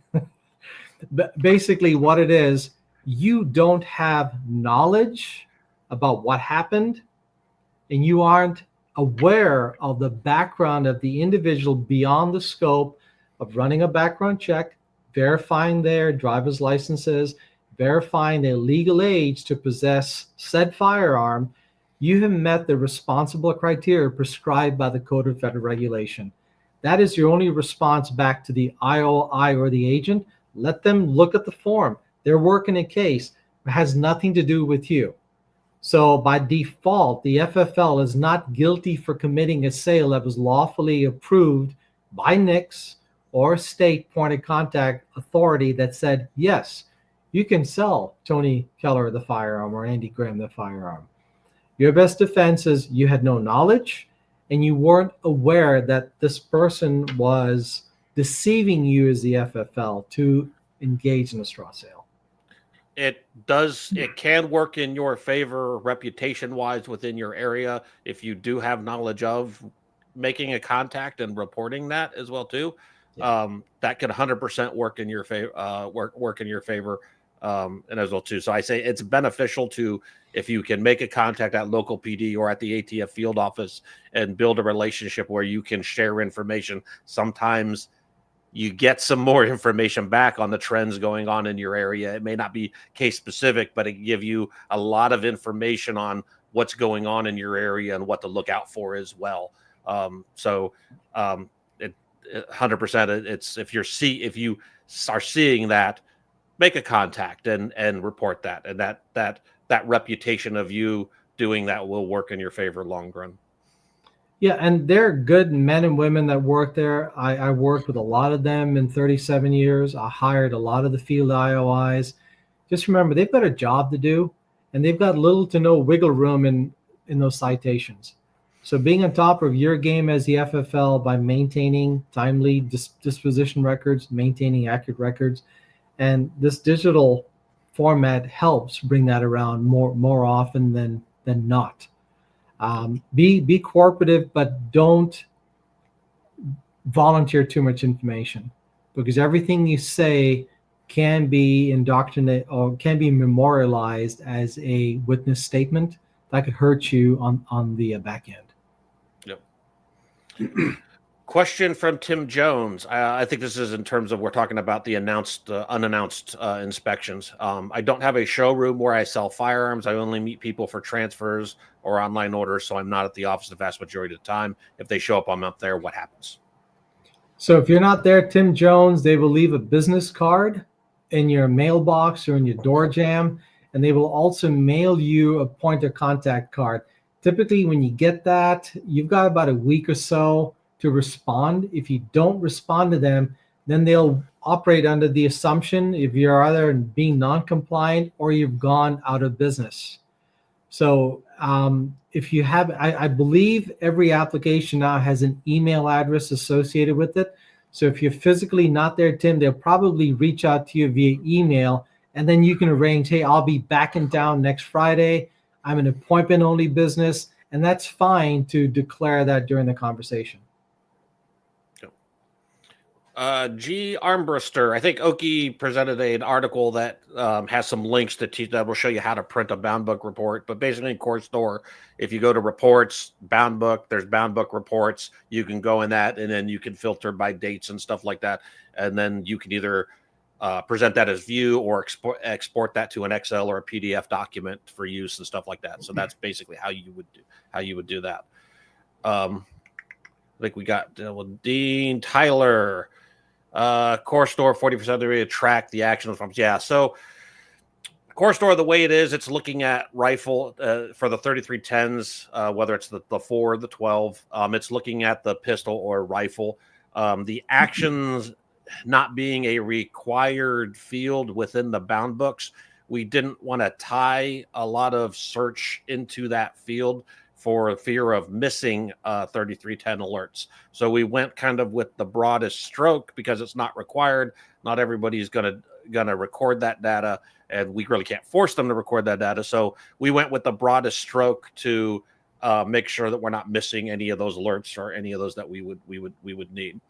But basically what it is, you don't have knowledge about what happened, and you aren't aware of the background of the individual beyond the scope of running a background check, verifying their driver's licenses, verifying their legal age to possess said firearm. You have met the responsible criteria prescribed by the Code of Federal Regulation. That is your only response back to the IOI or the agent. Let them look at the form. They're working a case. It has nothing to do with you. So by default, the FFL is not guilty for committing a sale that was lawfully approved by NICS or state point of contact authority that said, yes, you can sell Tony Keller the firearm or Andy Graham the firearm. Your best defense is you had no knowledge and you weren't aware that this person was deceiving you as the FFL to engage in a straw sale. It can work in your favor reputation wise within your area if you do have knowledge of making a contact and reporting that as well too. Yeah. That could 100% work in your favor, work in your favor, and as well too. So I say it's beneficial to, if you can make a contact at local PD or at the ATF field office and build a relationship where you can share information. Sometimes you get some more information back on the trends going on in your area. It may not be case specific, but it can give you a lot of information on what's going on in your area and what to look out for as well. It 100%. It's if you are seeing that, make a contact and report that, and that reputation of you doing that will work in your favor long run. Yeah, and they're good men and women that work there. I worked with a lot of them in 37 years. I hired a lot of the field IOIs. Just remember, they've got a job to do, and they've got little to no wiggle room in those citations. So being on top of your game as the FFL by maintaining timely disposition records, maintaining accurate records, and this digital format helps bring that around more often than not. Be cooperative, but don't volunteer too much information, because everything you say can be indoctrinated or can be memorialized as a witness statement that could hurt you on the back end. Yep. Question from Tim Jones. I think this is in terms of, we're talking about the unannounced inspections. I don't have a showroom where I sell firearms. I only meet people for transfers or online orders, so I'm not at the office the vast majority of the time. If they show up, I'm up there. What happens? So if you're not there, Tim Jones, they will leave a business card in your mailbox or in your door jamb, and they will also mail you a point of contact card. Typically, when you get that, you've got about a week or so to respond. If you don't respond to them, then they'll operate under the assumption if you're either being non-compliant or you've gone out of business. So if you have, I believe every application now has an email address associated with it. So if you're physically not there, Tim, they'll probably reach out to you via email, and then you can arrange, hey, I'll be back in town next Friday. I'm an appointment-only business, and that's fine to declare that during the conversation. G. Armbruster, I think Oki presented an article that has some links that will show you how to print a bound book report. But basically, in Core Store, if you go to reports, bound book, there's bound book reports. You can go in that, and then you can filter by dates and stuff like that. And then you can either present that as view or export that to an Excel or a PDF document for use and stuff like that. So that's basically how you would do that. I think we got Dean Tyler. Core store 40% of the way to track the action from. Yeah, so Core store, the way it is, it's looking at rifle for the 3310s, whether it's the 4 or the 12. It's looking at the pistol or rifle. The actions not being a required field within the bound books, we didn't want to tie a lot of search into that field for fear of missing 3310 alerts. So we went kind of with the broadest stroke because it's not required. Not everybody's gonna record that data, and we really can't force them to record that data. So we went with the broadest stroke to make sure that we're not missing any of those alerts or any of those that we would need,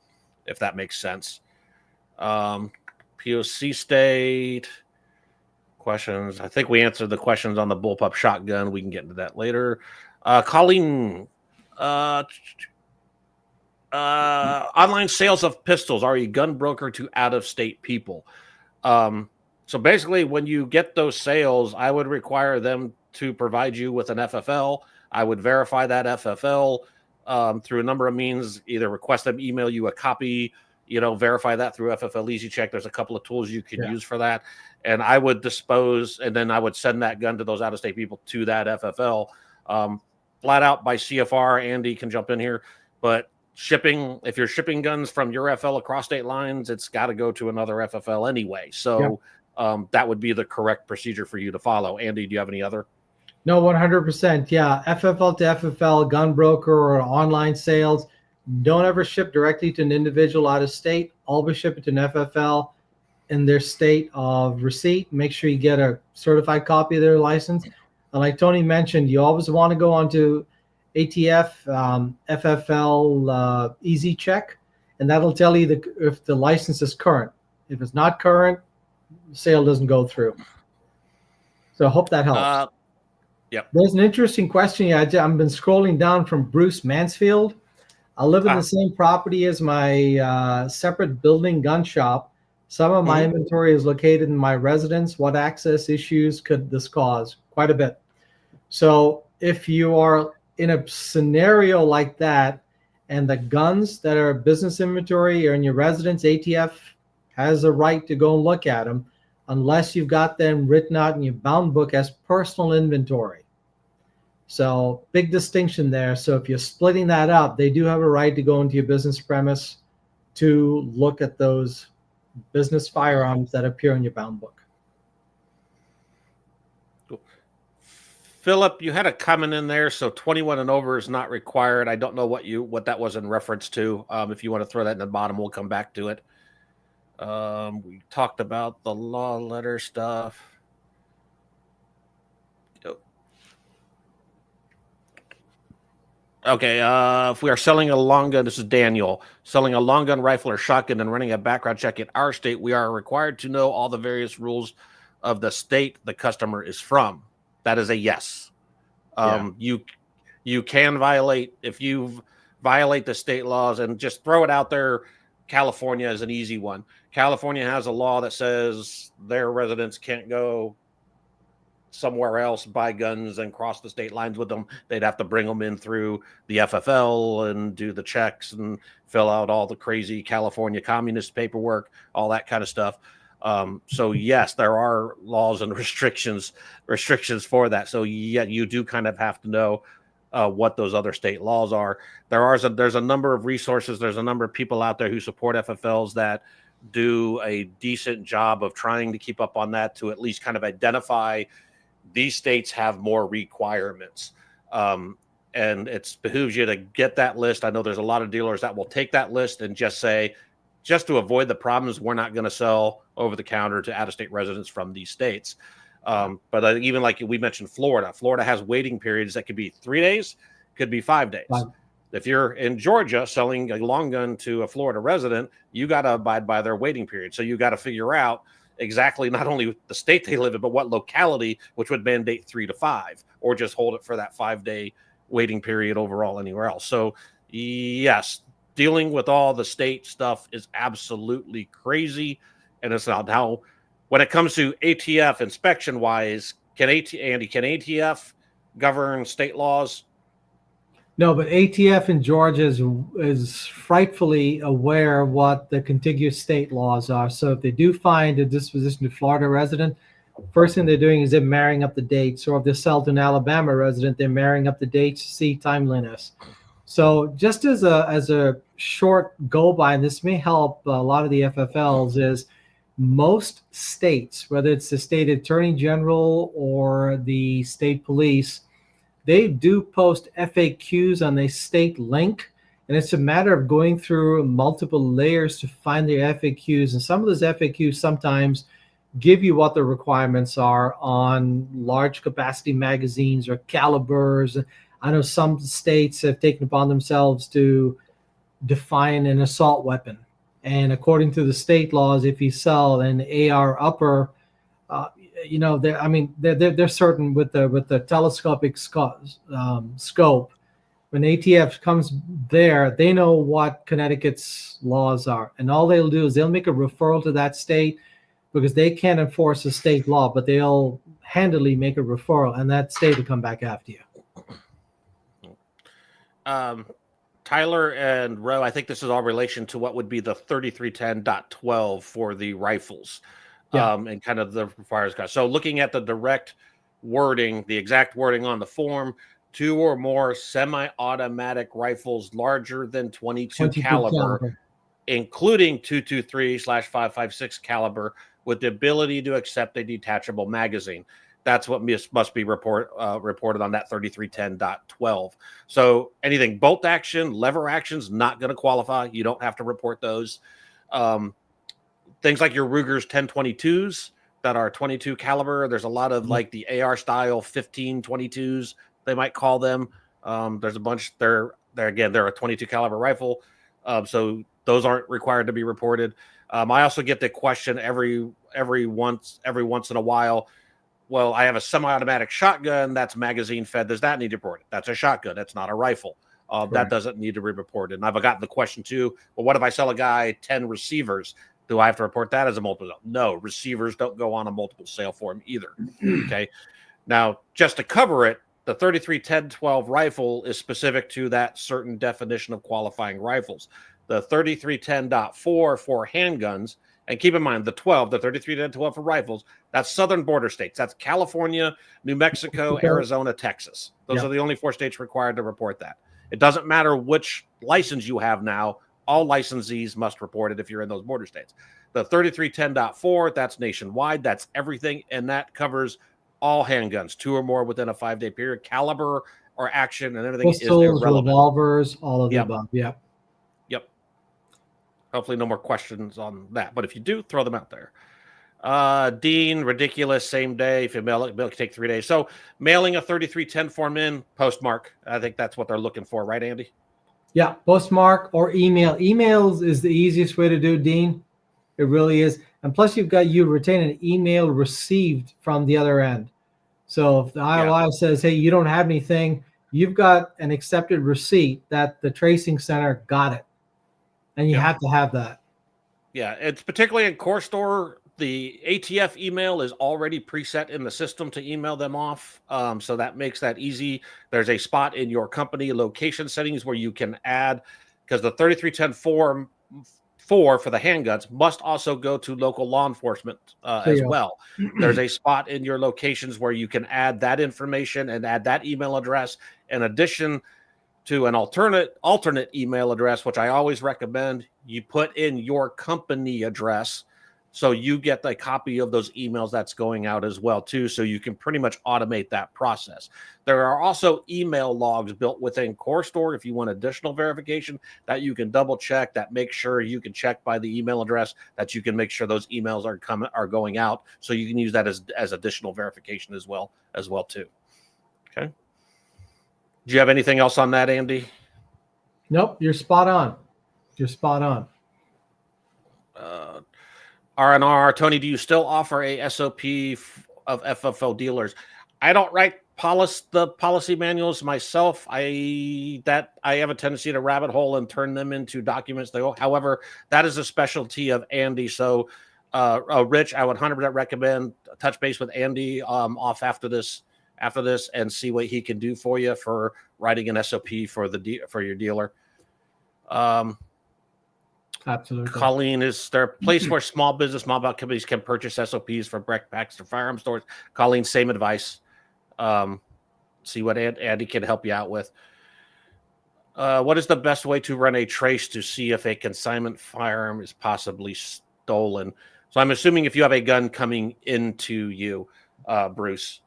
if that makes sense. POC state questions. I think we answered the questions on the bullpup shotgun. We can get into that later. Colleen, online sales of pistols. Are you gun broker to out-of-state people? So basically, when you get those sales, I would require them to provide you with an FFL. I would verify that FFL through a number of means, either request them email you a copy, verify that through FFL Easy Check. There's a couple of tools you can use for that. And I would dispose, and then I would send that gun to those out-of-state people to that FFL. Flat out by CFR, Andy can jump in here, but shipping, if you're shipping guns from your FL across state lines, it's got to go to another FFL anyway. So that would be the correct procedure for you to follow. Andy, do you have any other? No, 100%. Yeah. FFL to FFL, gun broker, or online sales. Don't ever ship directly to an individual out of state. Always ship it to an FFL in their state of receipt. Make sure you get a certified copy of their license. And like Tony mentioned, you always want to go onto ATF, FFL Easy Check, and that'll tell you if the license is current. If it's not current, sale doesn't go through. So I hope that helps. There's an interesting question. I've been scrolling down from Bruce Mansfield. I live in the same property as my separate building gun shop. Some of my inventory is located in my residence. What access issues could this cause? Quite a bit. So if you are in a scenario like that, and the guns that are business inventory are in your residence, ATF has a right to go and look at them, unless you've got them written out in your bound book as personal inventory. So big distinction there. So if you're splitting that up, they do have a right to go into your business premise to look at those business firearms that appear in your bound book. Cool. Philip, you had a comment in there. So 21 and over is not required. I don't know what that was in reference to. If you want to throw that in the bottom, we'll come back to it. We talked about the law letter stuff. Okay, if we are selling a long gun, this is Daniel, selling a long gun, rifle, or shotgun and running a background check in our state, we are required to know all the various rules of the state the customer is from. That is a yes. You can violate, if you violate the state laws, and just throw it out there, California is an easy one. California has a law that says their residents can't go somewhere else, buy guns, and cross the state lines with them. They'd have to bring them in through the FFL and do the checks and fill out all the crazy California communist paperwork, all that kind of stuff. So yes, there are laws and restrictions for that. So yeah, you do kind of have to know what those other state laws are. There's a number of resources. There's a number of people out there who support FFLs that do a decent job of trying to keep up on that, to at least kind of identify these states have more requirements. And it behooves you to get that list. I know there's a lot of dealers that will take that list and just say, just to avoid the problems, we're not going to sell over the counter to out-of-state residents from these states. But even like we mentioned, Florida has waiting periods that could be 3 days, could be 5 days. If you're in Georgia selling a long gun to a Florida resident, you got to abide by their waiting period. So you got to figure out exactly not only the state they live in, but what locality, which would mandate 3 to 5, or just hold it for that 5-day waiting period overall anywhere else. So yes, dealing with all the state stuff is absolutely crazy. And it's not how, when it comes to ATF inspection wise, can ATF govern state laws? No, but ATF in Georgia is frightfully aware of what the contiguous state laws are. So if they do find a disposition to Florida resident, first thing they're doing is they're marrying up the dates. Or if they sell to an Alabama resident, they're marrying up the dates to see timeliness. So just as a short go by, and this may help a lot of the FFLs, is most states, whether it's the state attorney general or the state police, they do post FAQs on the state link, and it's a matter of going through multiple layers to find their FAQs. And some of those FAQs sometimes give you what the requirements are on large capacity magazines or calibers. I know some states have taken upon themselves to define an assault weapon. And according to the state laws, if you sell an AR upper, they're certain with the telescopic scope. When ATF comes there, they know what Connecticut's laws are, and all they'll do is they'll make a referral to that state because they can't enforce a state law, but they'll handily make a referral, and that state will come back after you. Tyler and Roe, I think this is all relation to what would be the 3310.12 for the rifles. Yeah. And kind of the requires guys. So looking at the direct wording, the exact wording on the form, 2 or more semi-automatic rifles larger than 22 caliber, including 223/556 caliber, with the ability to accept a detachable magazine. That's what must be reported on that 3310.12. So anything bolt action, lever actions, not going to qualify. You don't have to report those. Things like your Ruger's 1022s that are 22 caliber. There's a lot of like the AR style 1522s, they might call them. There's a bunch. They're a 22 caliber rifle. So those aren't required to be reported. I also get the question every once in a while. Well, I have a semi-automatic shotgun that's magazine fed. Does that need to report it? That's a shotgun. That's not a rifle. That doesn't need to be reported. And I've gotten the question too. Well, what if I sell a guy 10 receivers? Do I have to report that as a multiple? No, receivers don't go on a multiple sale form either. Okay. Now, just to cover it, the 3310.12 rifle is specific to that certain definition of qualifying rifles. The 3310.4 for handguns, and keep in mind the 3310.12 for rifles, that's southern border states. That's California, New Mexico, Arizona, Texas. Those are the only 4 states required to report that. It doesn't matter which license you have now. All licensees must report it if you're in those border states. The 3310.4, that's nationwide. That's everything, and that covers all handguns, 2 or more within a 5-day period. Caliber or action and everything Pistols, is irrelevant. Revolvers, all of the above. Yep. Hopefully no more questions on that. But if you do, throw them out there. Dean, ridiculous, same day. If you mail it can take 3 days. So mailing a 3310 form in, postmark. I think that's what they're looking for, right, Andy? Yeah, postmark or email. Emails is the easiest way to do, Dean. It really is. And plus, you retain an email received from the other end. So if the IOI says, hey, you don't have anything, you've got an accepted receipt that the tracing center got it. And you have to have that. Yeah, it's particularly in Core Store. The ATF email is already preset in the system to email them off. So that makes that easy. There's a spot in your company location settings where you can add, because the 3310 form 4 for the handguns must also go to local law enforcement as well. There's a spot in your locations where you can add that information and add that email address in addition to an alternate email address, which I always recommend you put in your company address so you get a copy of those emails that's going out as well too, so you can pretty much automate that process. There are also email logs built within Core Store if you want additional verification that you can double check, that make sure you can check by the email address, that you can make sure those emails are going out, so you can use that as additional verification as well too. Okay. Do you have anything else on that, Andy? Nope, you're spot on. R&R, Tony, do you still offer a SOP of FFO dealers? I don't write the policy manuals myself. I have a tendency to rabbit hole and turn them into documents. However, that is a specialty of Andy. So, Rich, I would 100% recommend touch base with Andy off after this after this and see what he can do for you for writing an SOP for your dealer. Absolutely. Colleen, is there a place where small business mobile companies can purchase SOPs for backpacks or firearm stores? Colleen, same advice. See what Andy can help you out with. What is the best way to run a trace to see if a consignment firearm is possibly stolen? So I'm assuming if you have a gun coming into you, Bruce,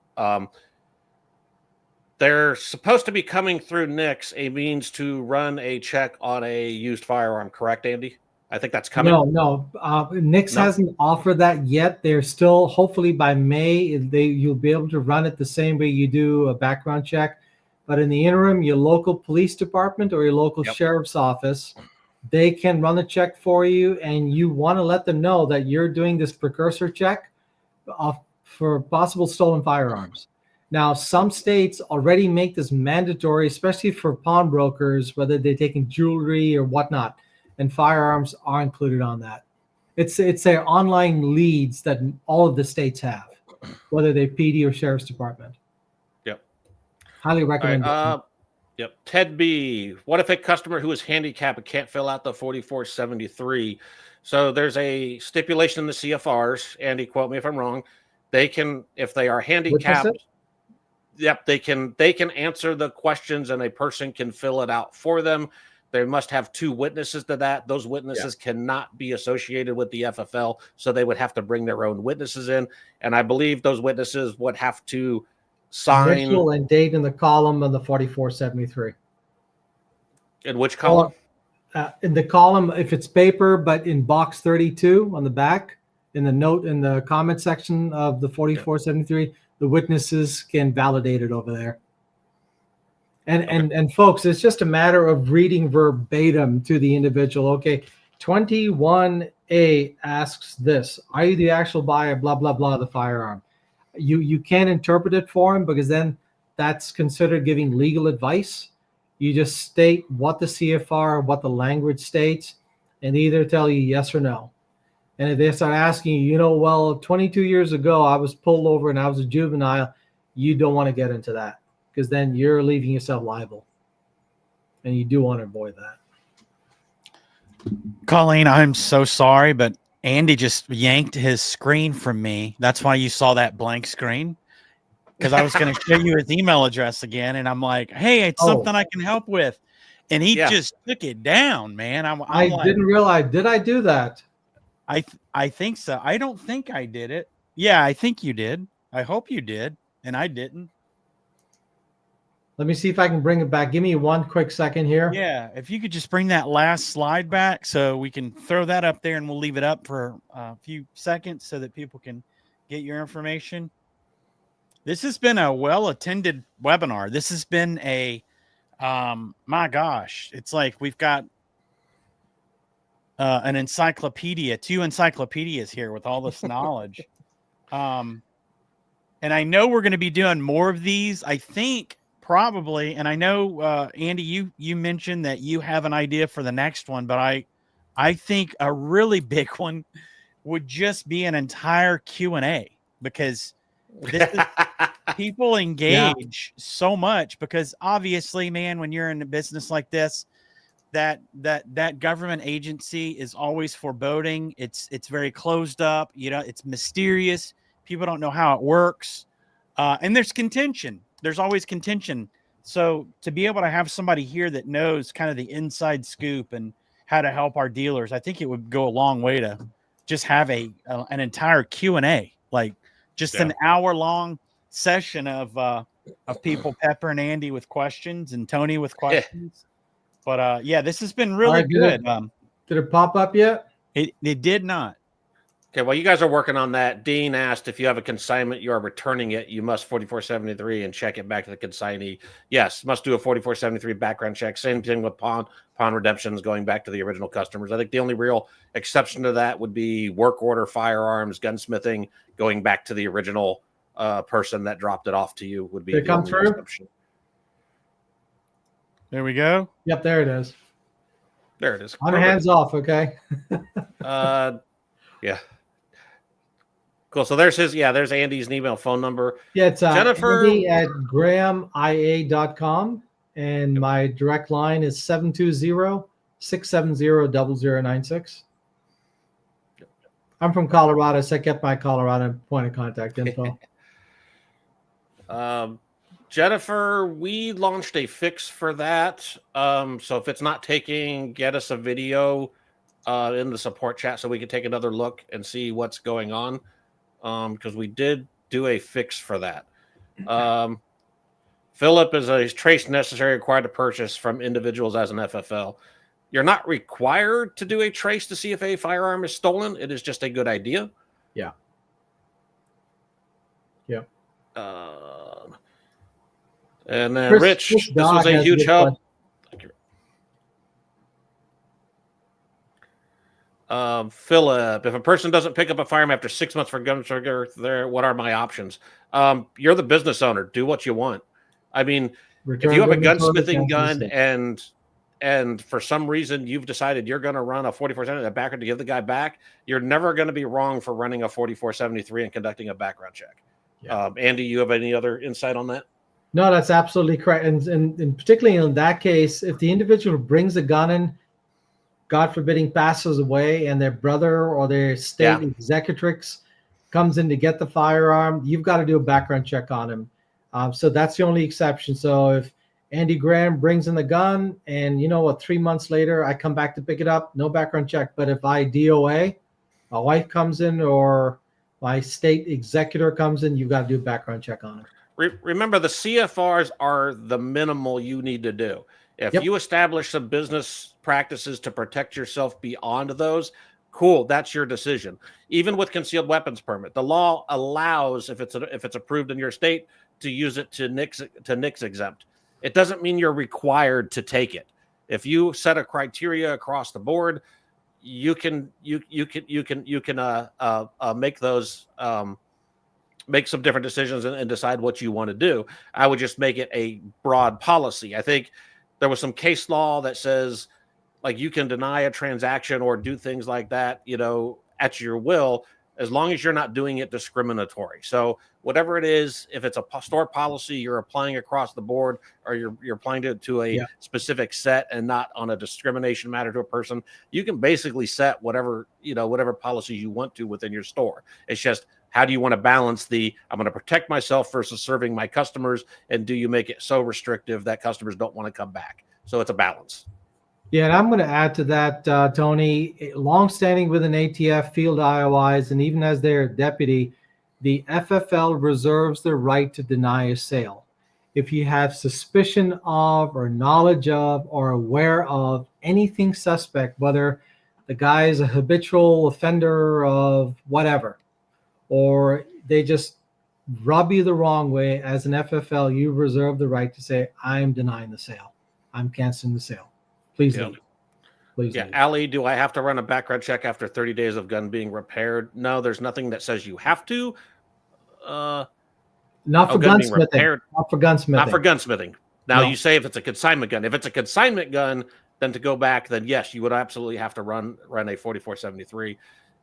they're supposed to be coming through NICS, a means to run a check on a used firearm, correct, Andy? I think that's coming. No. NICS hasn't offered that yet. They're still, hopefully by May, you'll be able to run it the same way you do a background check. But in the interim, your local police department or your local sheriff's office, they can run a check for you, and you want to let them know that you're doing this precursor check for possible stolen firearms. Now, some states already make this mandatory, especially for pawnbrokers, whether they're taking jewelry or whatnot, and firearms are included on that. It's their online leads that all of the states have, whether they're PD or sheriff's department. Yep. Highly recommend it. Yep. Ted B. What if a customer who is handicapped and can't fill out the 4473? So there's a stipulation in the CFRs. Andy, quote me if I'm wrong. They can, if they are handicapped, they can answer the questions and a person can fill it out for them. They must have 2 witnesses to that. Those witnesses cannot be associated with the FFL, so they would have to bring their own witnesses in. And I believe those witnesses would have to sign initial and date in the column of the 4473. In which column? In the column, if it's paper, but in box 32 on the back, in the note in the comment section of the 4473, the witnesses can validate it over there. And folks, it's just a matter of reading verbatim to the individual. Okay, 21A asks this: are you the actual buyer? Blah blah blah. The firearm. You can't interpret it for him, because then that's considered giving legal advice. You just state what the CFR, what the language states, and either tell you yes or no. And if they start asking you, well, 22 years ago I was pulled over and I was a juvenile, you don't want to get into that, because then you're leaving yourself liable, and you do want to avoid that. Colleen, I'm so sorry, but Andy just yanked his screen from me. That's why you saw that blank screen, because I was going to show you his email address again, and I'm like, hey, it's something I can help with. And he just took it down, man. I didn't realize. Did I do that? I think so. I don't think I did it. Yeah, I think you did. I hope you did, and I didn't. Let me see if I can bring it back. Give me one quick second here. Yeah, if you could just bring that last slide back so we can throw that up there, and we'll leave it up for a few seconds so that people can get your information. This has been a well-attended webinar. This has been a, my gosh, it's like we've got an encyclopedia, 2 encyclopedias here with all this knowledge. And I know we're going to be doing more of these, I think, probably. And I know, Andy, you mentioned that you have an idea for the next one, but I think a really big one would just be an entire Q&A, because this is, people engage so much, because obviously, man, when you're in a business like this, that government agency is always foreboding. It's very closed up. It's mysterious. People don't know how it works. And there's contention. There's always contention. So to be able to have somebody here that knows kind of the inside scoop and how to help our dealers, I think it would go a long way to just have an entire Q&A, like just an hour-long session of people peppering Andy with questions and Tony with questions. But this has been really good. Did it pop up yet? It did not. Okay, while you guys are working on that, Dean asked if you have a consignment, you are returning it, you must 4473 and check it back to the consignee. Yes, must do a 4473 background check. Same thing with pawn redemptions going back to the original customers. I think the only real exception to that would be work order firearms, gunsmithing, going back to the original person that dropped it off to you would be the only exception. There we go. Yep, there it is. There it is. On hands off, okay? Yeah. Cool. So there's there's Andy's email, phone number. Yeah, it's Jennifer Andy at grahamia.com. And my direct line is 720-670-0096. I'm from Colorado, so I kept my Colorado point of contact info. Jennifer, we launched a fix for that. So if it's not taking, get us a video in the support chat so we can take another look and see what's going on. Because we did do a fix for that. Philip is a trace necessary required to purchase from individuals as an FFL. You're not required to do a trace to see if a firearm is stolen. It is just a good idea. Yeah. Yeah. And then Rich, this was a huge help. Thank you. Philip, if a person doesn't pick up a firearm after 6 months for gun trigger, what are my options? You're the business owner. Do what you want. I mean, if you have a gunsmithing gun and for some reason you've decided you're going to run a 4470 background to give the guy back, you're never going to be wrong for running a 4473 and conducting a background check. Yeah. Andy, you have any other insight on that? No, that's absolutely correct. And particularly in that case, if the individual brings a gun in, God forbidding, passes away, and their brother or their state executrix comes in to get the firearm, you've got to do a background check on him. So that's the only exception. So if Andy Graham brings in the gun and 3 months later I come back to pick it up, no background check. But if I DOA, my wife comes in or my state executor comes in, you've got to do a background check on it. Remember, the CFRs are the minimal you need to do. If you establish some business practices to protect yourself beyond those, cool, that's your decision. Even with concealed weapons permit, the law allows, if it's approved in your state, to use it to NICS exempt. It doesn't mean you're required to take it. If you set a criteria across the board, you can make those make some different decisions and decide what you want to do. I would just make it a broad policy. I think there was some case law that says like you can deny a transaction or do things like that, at your will, as long as you're not doing it discriminatory. So whatever it is, if it's a store policy, you're applying across the board, or you're applying to a specific set and not on a discrimination matter to a person, you can basically set whatever policy you want to within your store. It's just, how do you want to balance I'm going to protect myself versus serving my customers, and do you make it so restrictive that customers don't want to come back? So it's a balance. Yeah, and I'm going to add to that, Tony, longstanding with an ATF field IOIs, and even as their deputy, the FFL reserves the right to deny a sale. If you have suspicion of or knowledge of or aware of anything suspect, whether the guy is a habitual offender of whatever, or they just rub you the wrong way, as an FFL, you reserve the right to say, I'm denying the sale. I'm canceling the sale. Please leave. Please leave. Ali, do I have to run a background check after 30 days of gun being repaired? No, there's nothing that says you have to. Not for gunsmithing. Not for gunsmithing. Not for gunsmithing. Now, you say if it's a consignment gun. If it's a consignment gun, then to go back, then yes, you would absolutely have to run a 4473.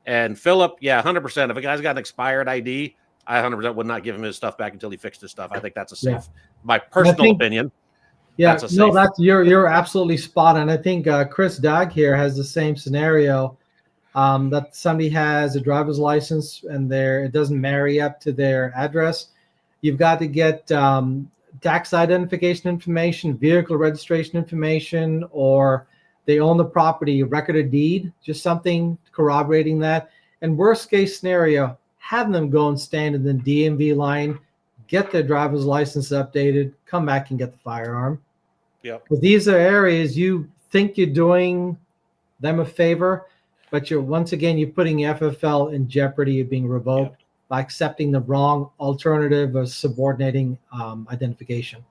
And Philip, 100%. If a guy's got an expired ID, I 100% would not give him his stuff back until he fixed his stuff. I think that's a safe. My personal opinion. Yeah, you're absolutely spot on. I think Chris Dagg here has the same scenario, that somebody has a driver's license and it doesn't marry up to their address. You've got to get tax identification information, vehicle registration information, or they own the property, record of deed, just something corroborating that. And worst case scenario, have them go and stand in the DMV line, get their driver's license updated, come back and get the firearm. Yeah. These are areas you think you're doing them a favor, but you're putting FFL in jeopardy of being revoked by accepting the wrong alternative of subordinating identification.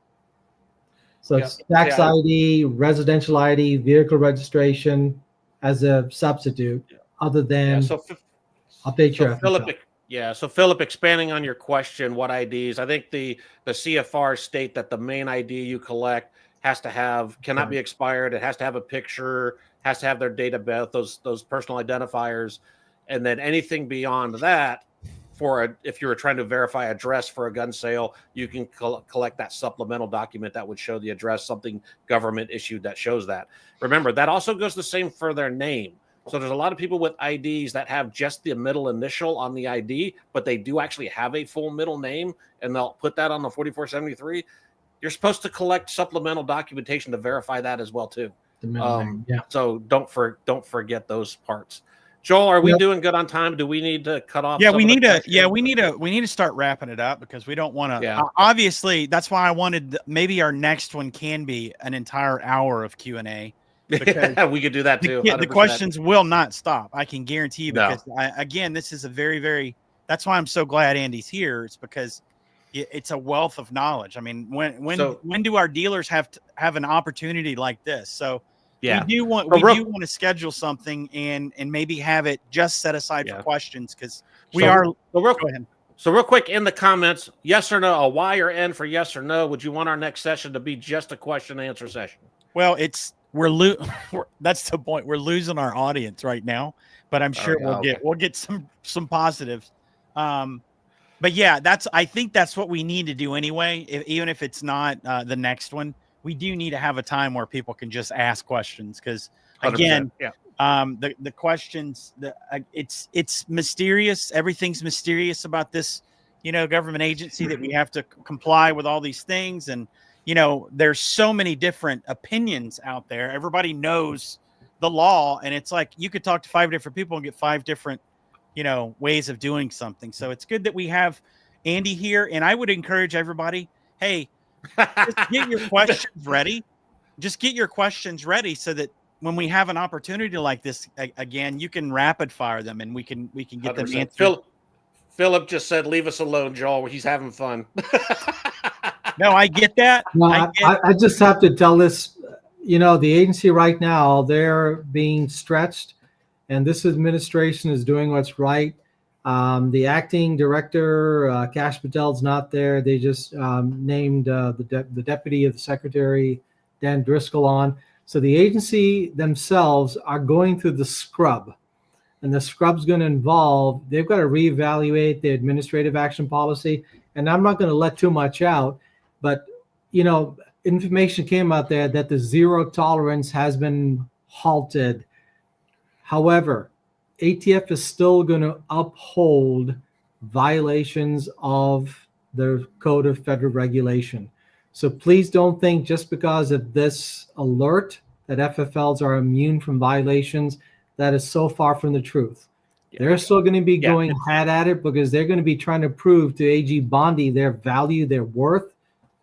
So it's tax ID, residential ID, vehicle registration as a substitute, other than update your FFL. So Philip, expanding on your question, what IDs? I think the CFR state that the main ID you collect cannot be expired. It has to have a picture, has to have their date of birth, those personal identifiers, and then anything beyond that, if you were trying to verify address for a gun sale, you can collect that supplemental document that would show the address, something government issued that shows that. Remember, that also goes the same for their name. So there's a lot of people with IDs that have just the middle initial on the ID, but they do actually have a full middle name, and they'll put that on the 4473. You're supposed to collect supplemental documentation to verify that as well too. So don't forget those parts. Joel, are we doing good on time? Do we need to cut off? Yeah, we need to start wrapping it up because we don't want to. Yeah. Obviously, that's why I wanted maybe our next one can be an entire hour of Q&A. Because we could do that too. The questions will not stop. I can guarantee you, because again, this is a very, very. That's why I'm so glad Andy's here. It's because it's a wealth of knowledge. I mean, when do our dealers have an opportunity like this? So. Yeah, we do want to schedule something and maybe have it just set aside for questions, because go ahead. So real quick, in the comments, yes or no, a Y or N for yes or no. Would you want our next session to be just a question and answer session? Well, that's the point. We're losing our audience right now, but I'm sure we'll get some positives. But yeah, I think that's what we need to do anyway. Even if it's not the next one. We do need to have a time where people can just ask questions, because again, the questions, it's mysterious. Everything's mysterious about this, government agency, that we have to comply with all these things. And, there's so many different opinions out there. Everybody knows the law, and it's like you could talk to 5 different people and get 5 different, ways of doing something. So it's good that we have Andy here. And I would encourage everybody, hey, just get your questions ready. Just get your questions ready so that when we have an opportunity like this again, you can rapid fire them and we can get them answered. Philip just said, "Leave us alone, Joel. He's having fun." No, I get that. No, I just have to tell this. The agency right now, they're being stretched, and this administration is doing what's right. The acting director, Kash Patel's not there. They just named the deputy of the secretary, Dan Driscoll, on. So the agency themselves are going through the scrub. And the scrub's going to involve, they've got to reevaluate the administrative action policy. And I'm not going to let too much out, but, information came out there that the zero tolerance has been halted. However, ATF is still going to uphold violations of the Code of Federal Regulation. So please don't think just because of this alert that FFLs are immune from violations. That is so far from the truth. They're still going to be going hard at it, because they're going to be trying to prove to AG Bondi their value, their worth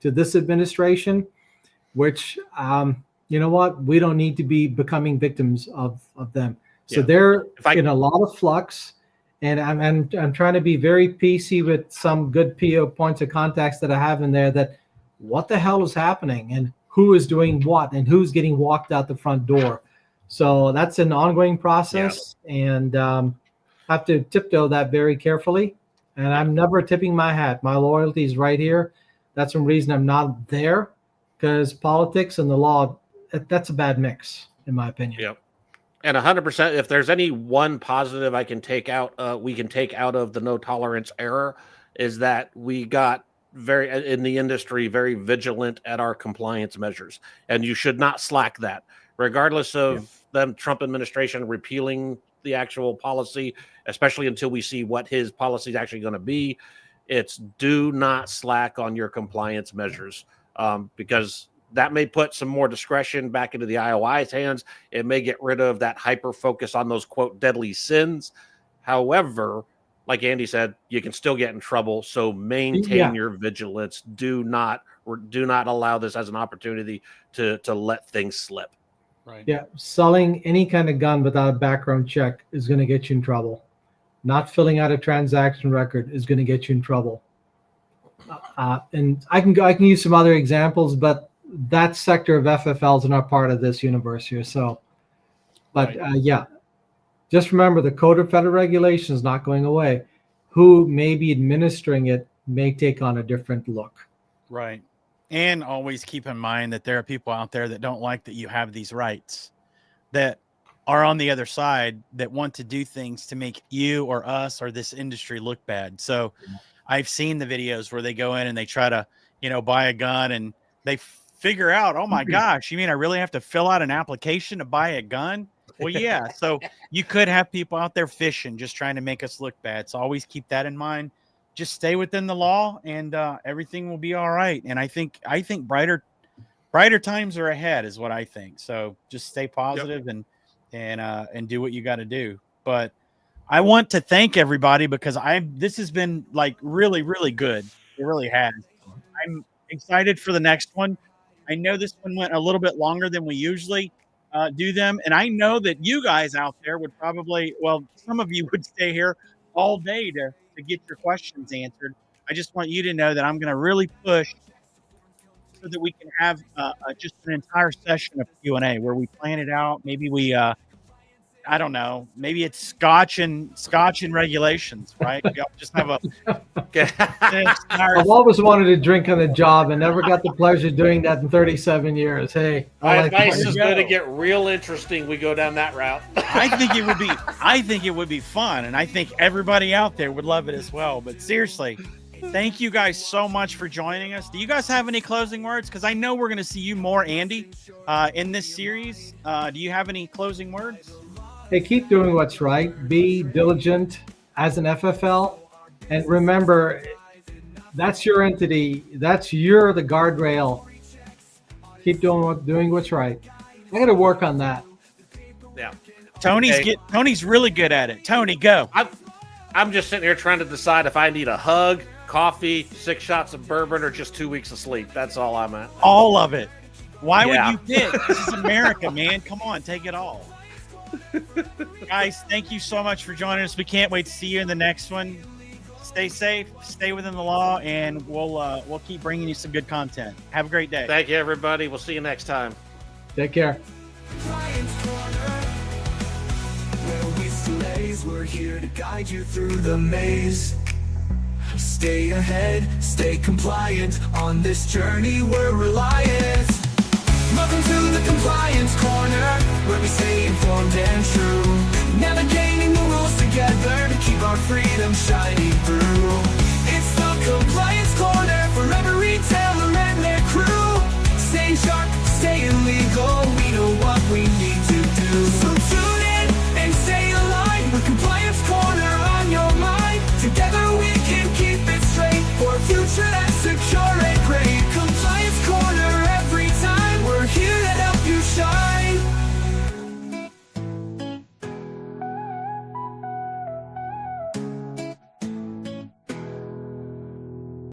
to this administration, which, you know what? We don't need to be becoming victims of them. So they're in a lot of flux, and I'm trying to be very PC with some good PO points of contacts that I have in there, that what the hell is happening and who is doing what and who's getting walked out the front door. So that's an ongoing process, and have to tiptoe that very carefully. And I'm never tipping my hat. My loyalty is right here. That's some reason I'm not there, because politics and the law, that's a bad mix, in my opinion. Yep. And 100%, if there's any one positive I can take out, we can take out of the no tolerance era, is that we got in the industry very vigilant at our compliance measures, and you should not slack that, regardless of them Trump administration repealing the actual policy, especially until we see what his policy is actually going to be. It's do not slack on your compliance measures, because that may put some more discretion back into the IOI's hands. It may get rid of that hyper focus on those, quote, deadly sins. However, like Andy said, you can still get in trouble. So maintain your vigilance. Do not allow this as an opportunity to let things slip. Right. Yeah. Selling any kind of gun without a background check is going to get you in trouble. Not filling out a transaction record is going to get you in trouble. And I can use some other examples, but that sector of FFLs are not part of this universe here. So, but just remember, the Code of Federal Regulation is not going away. Who may be administering it may take on a different look. Right. And always keep in mind that there are people out there that don't like that you have these rights, that are on the other side that want to do things to make you or us or this industry look bad. So I've seen the videos where they go in and they try to, buy a gun, and they figure out, oh my gosh, you mean I really have to fill out an application to buy a gun? Well, yeah. So you could have people out there fishing, just trying to make us look bad. So always keep that in mind. Just stay within the law, and everything will be all right. And I think brighter times are ahead is what I think. So just stay positive and do what you got to do. But I want to thank everybody because this has been like really, really good. It really has. I'm excited for the next one. I know this one went a little bit longer than we usually do them. And I know that you guys out there would probably, well, some of you would stay here all day to get your questions answered. I just want you to know that I'm going to really push so that we can have just an entire session of Q&A where we plan it out. Maybe we, I don't know, maybe it's scotch and regulations, right? We'll just have I've always wanted to drink on the job and never got the pleasure of doing that in 37 years. Hey, my advice is going to get real interesting. We go down that route. I think it would be fun, and I think everybody out there would love it as well. But seriously, thank you guys so much for joining us. Do you guys have any closing words? Because I know we're going to see you more, Andy, in this series. Do you have any closing words? Hey, keep doing what's right. Be diligent as an FFL. And remember, that's your entity. You're the guardrail. Keep doing what's right. I got to work on that. Yeah. Tony's really good at it. Tony, go. I'm just sitting here trying to decide if I need a hug, coffee, 6 shots of bourbon, or just 2 weeks of sleep. That's all I'm at. All of it. Why would you pick? This is America, man. Come on, take it all. Guys, thank you so much for joining us. We can't wait to see you in the next one. Stay safe, stay within the law, and we'll keep bringing you some good content. Have a great day. Thank you, everybody. We'll see you next time. Take care. We're here to guide you through the maze. Stay ahead, stay compliant. On this journey, we're reliant. Welcome to the Compliance Corner, where we stay informed and true. Navigating the rules together to keep our freedom shining through. It's the Compliance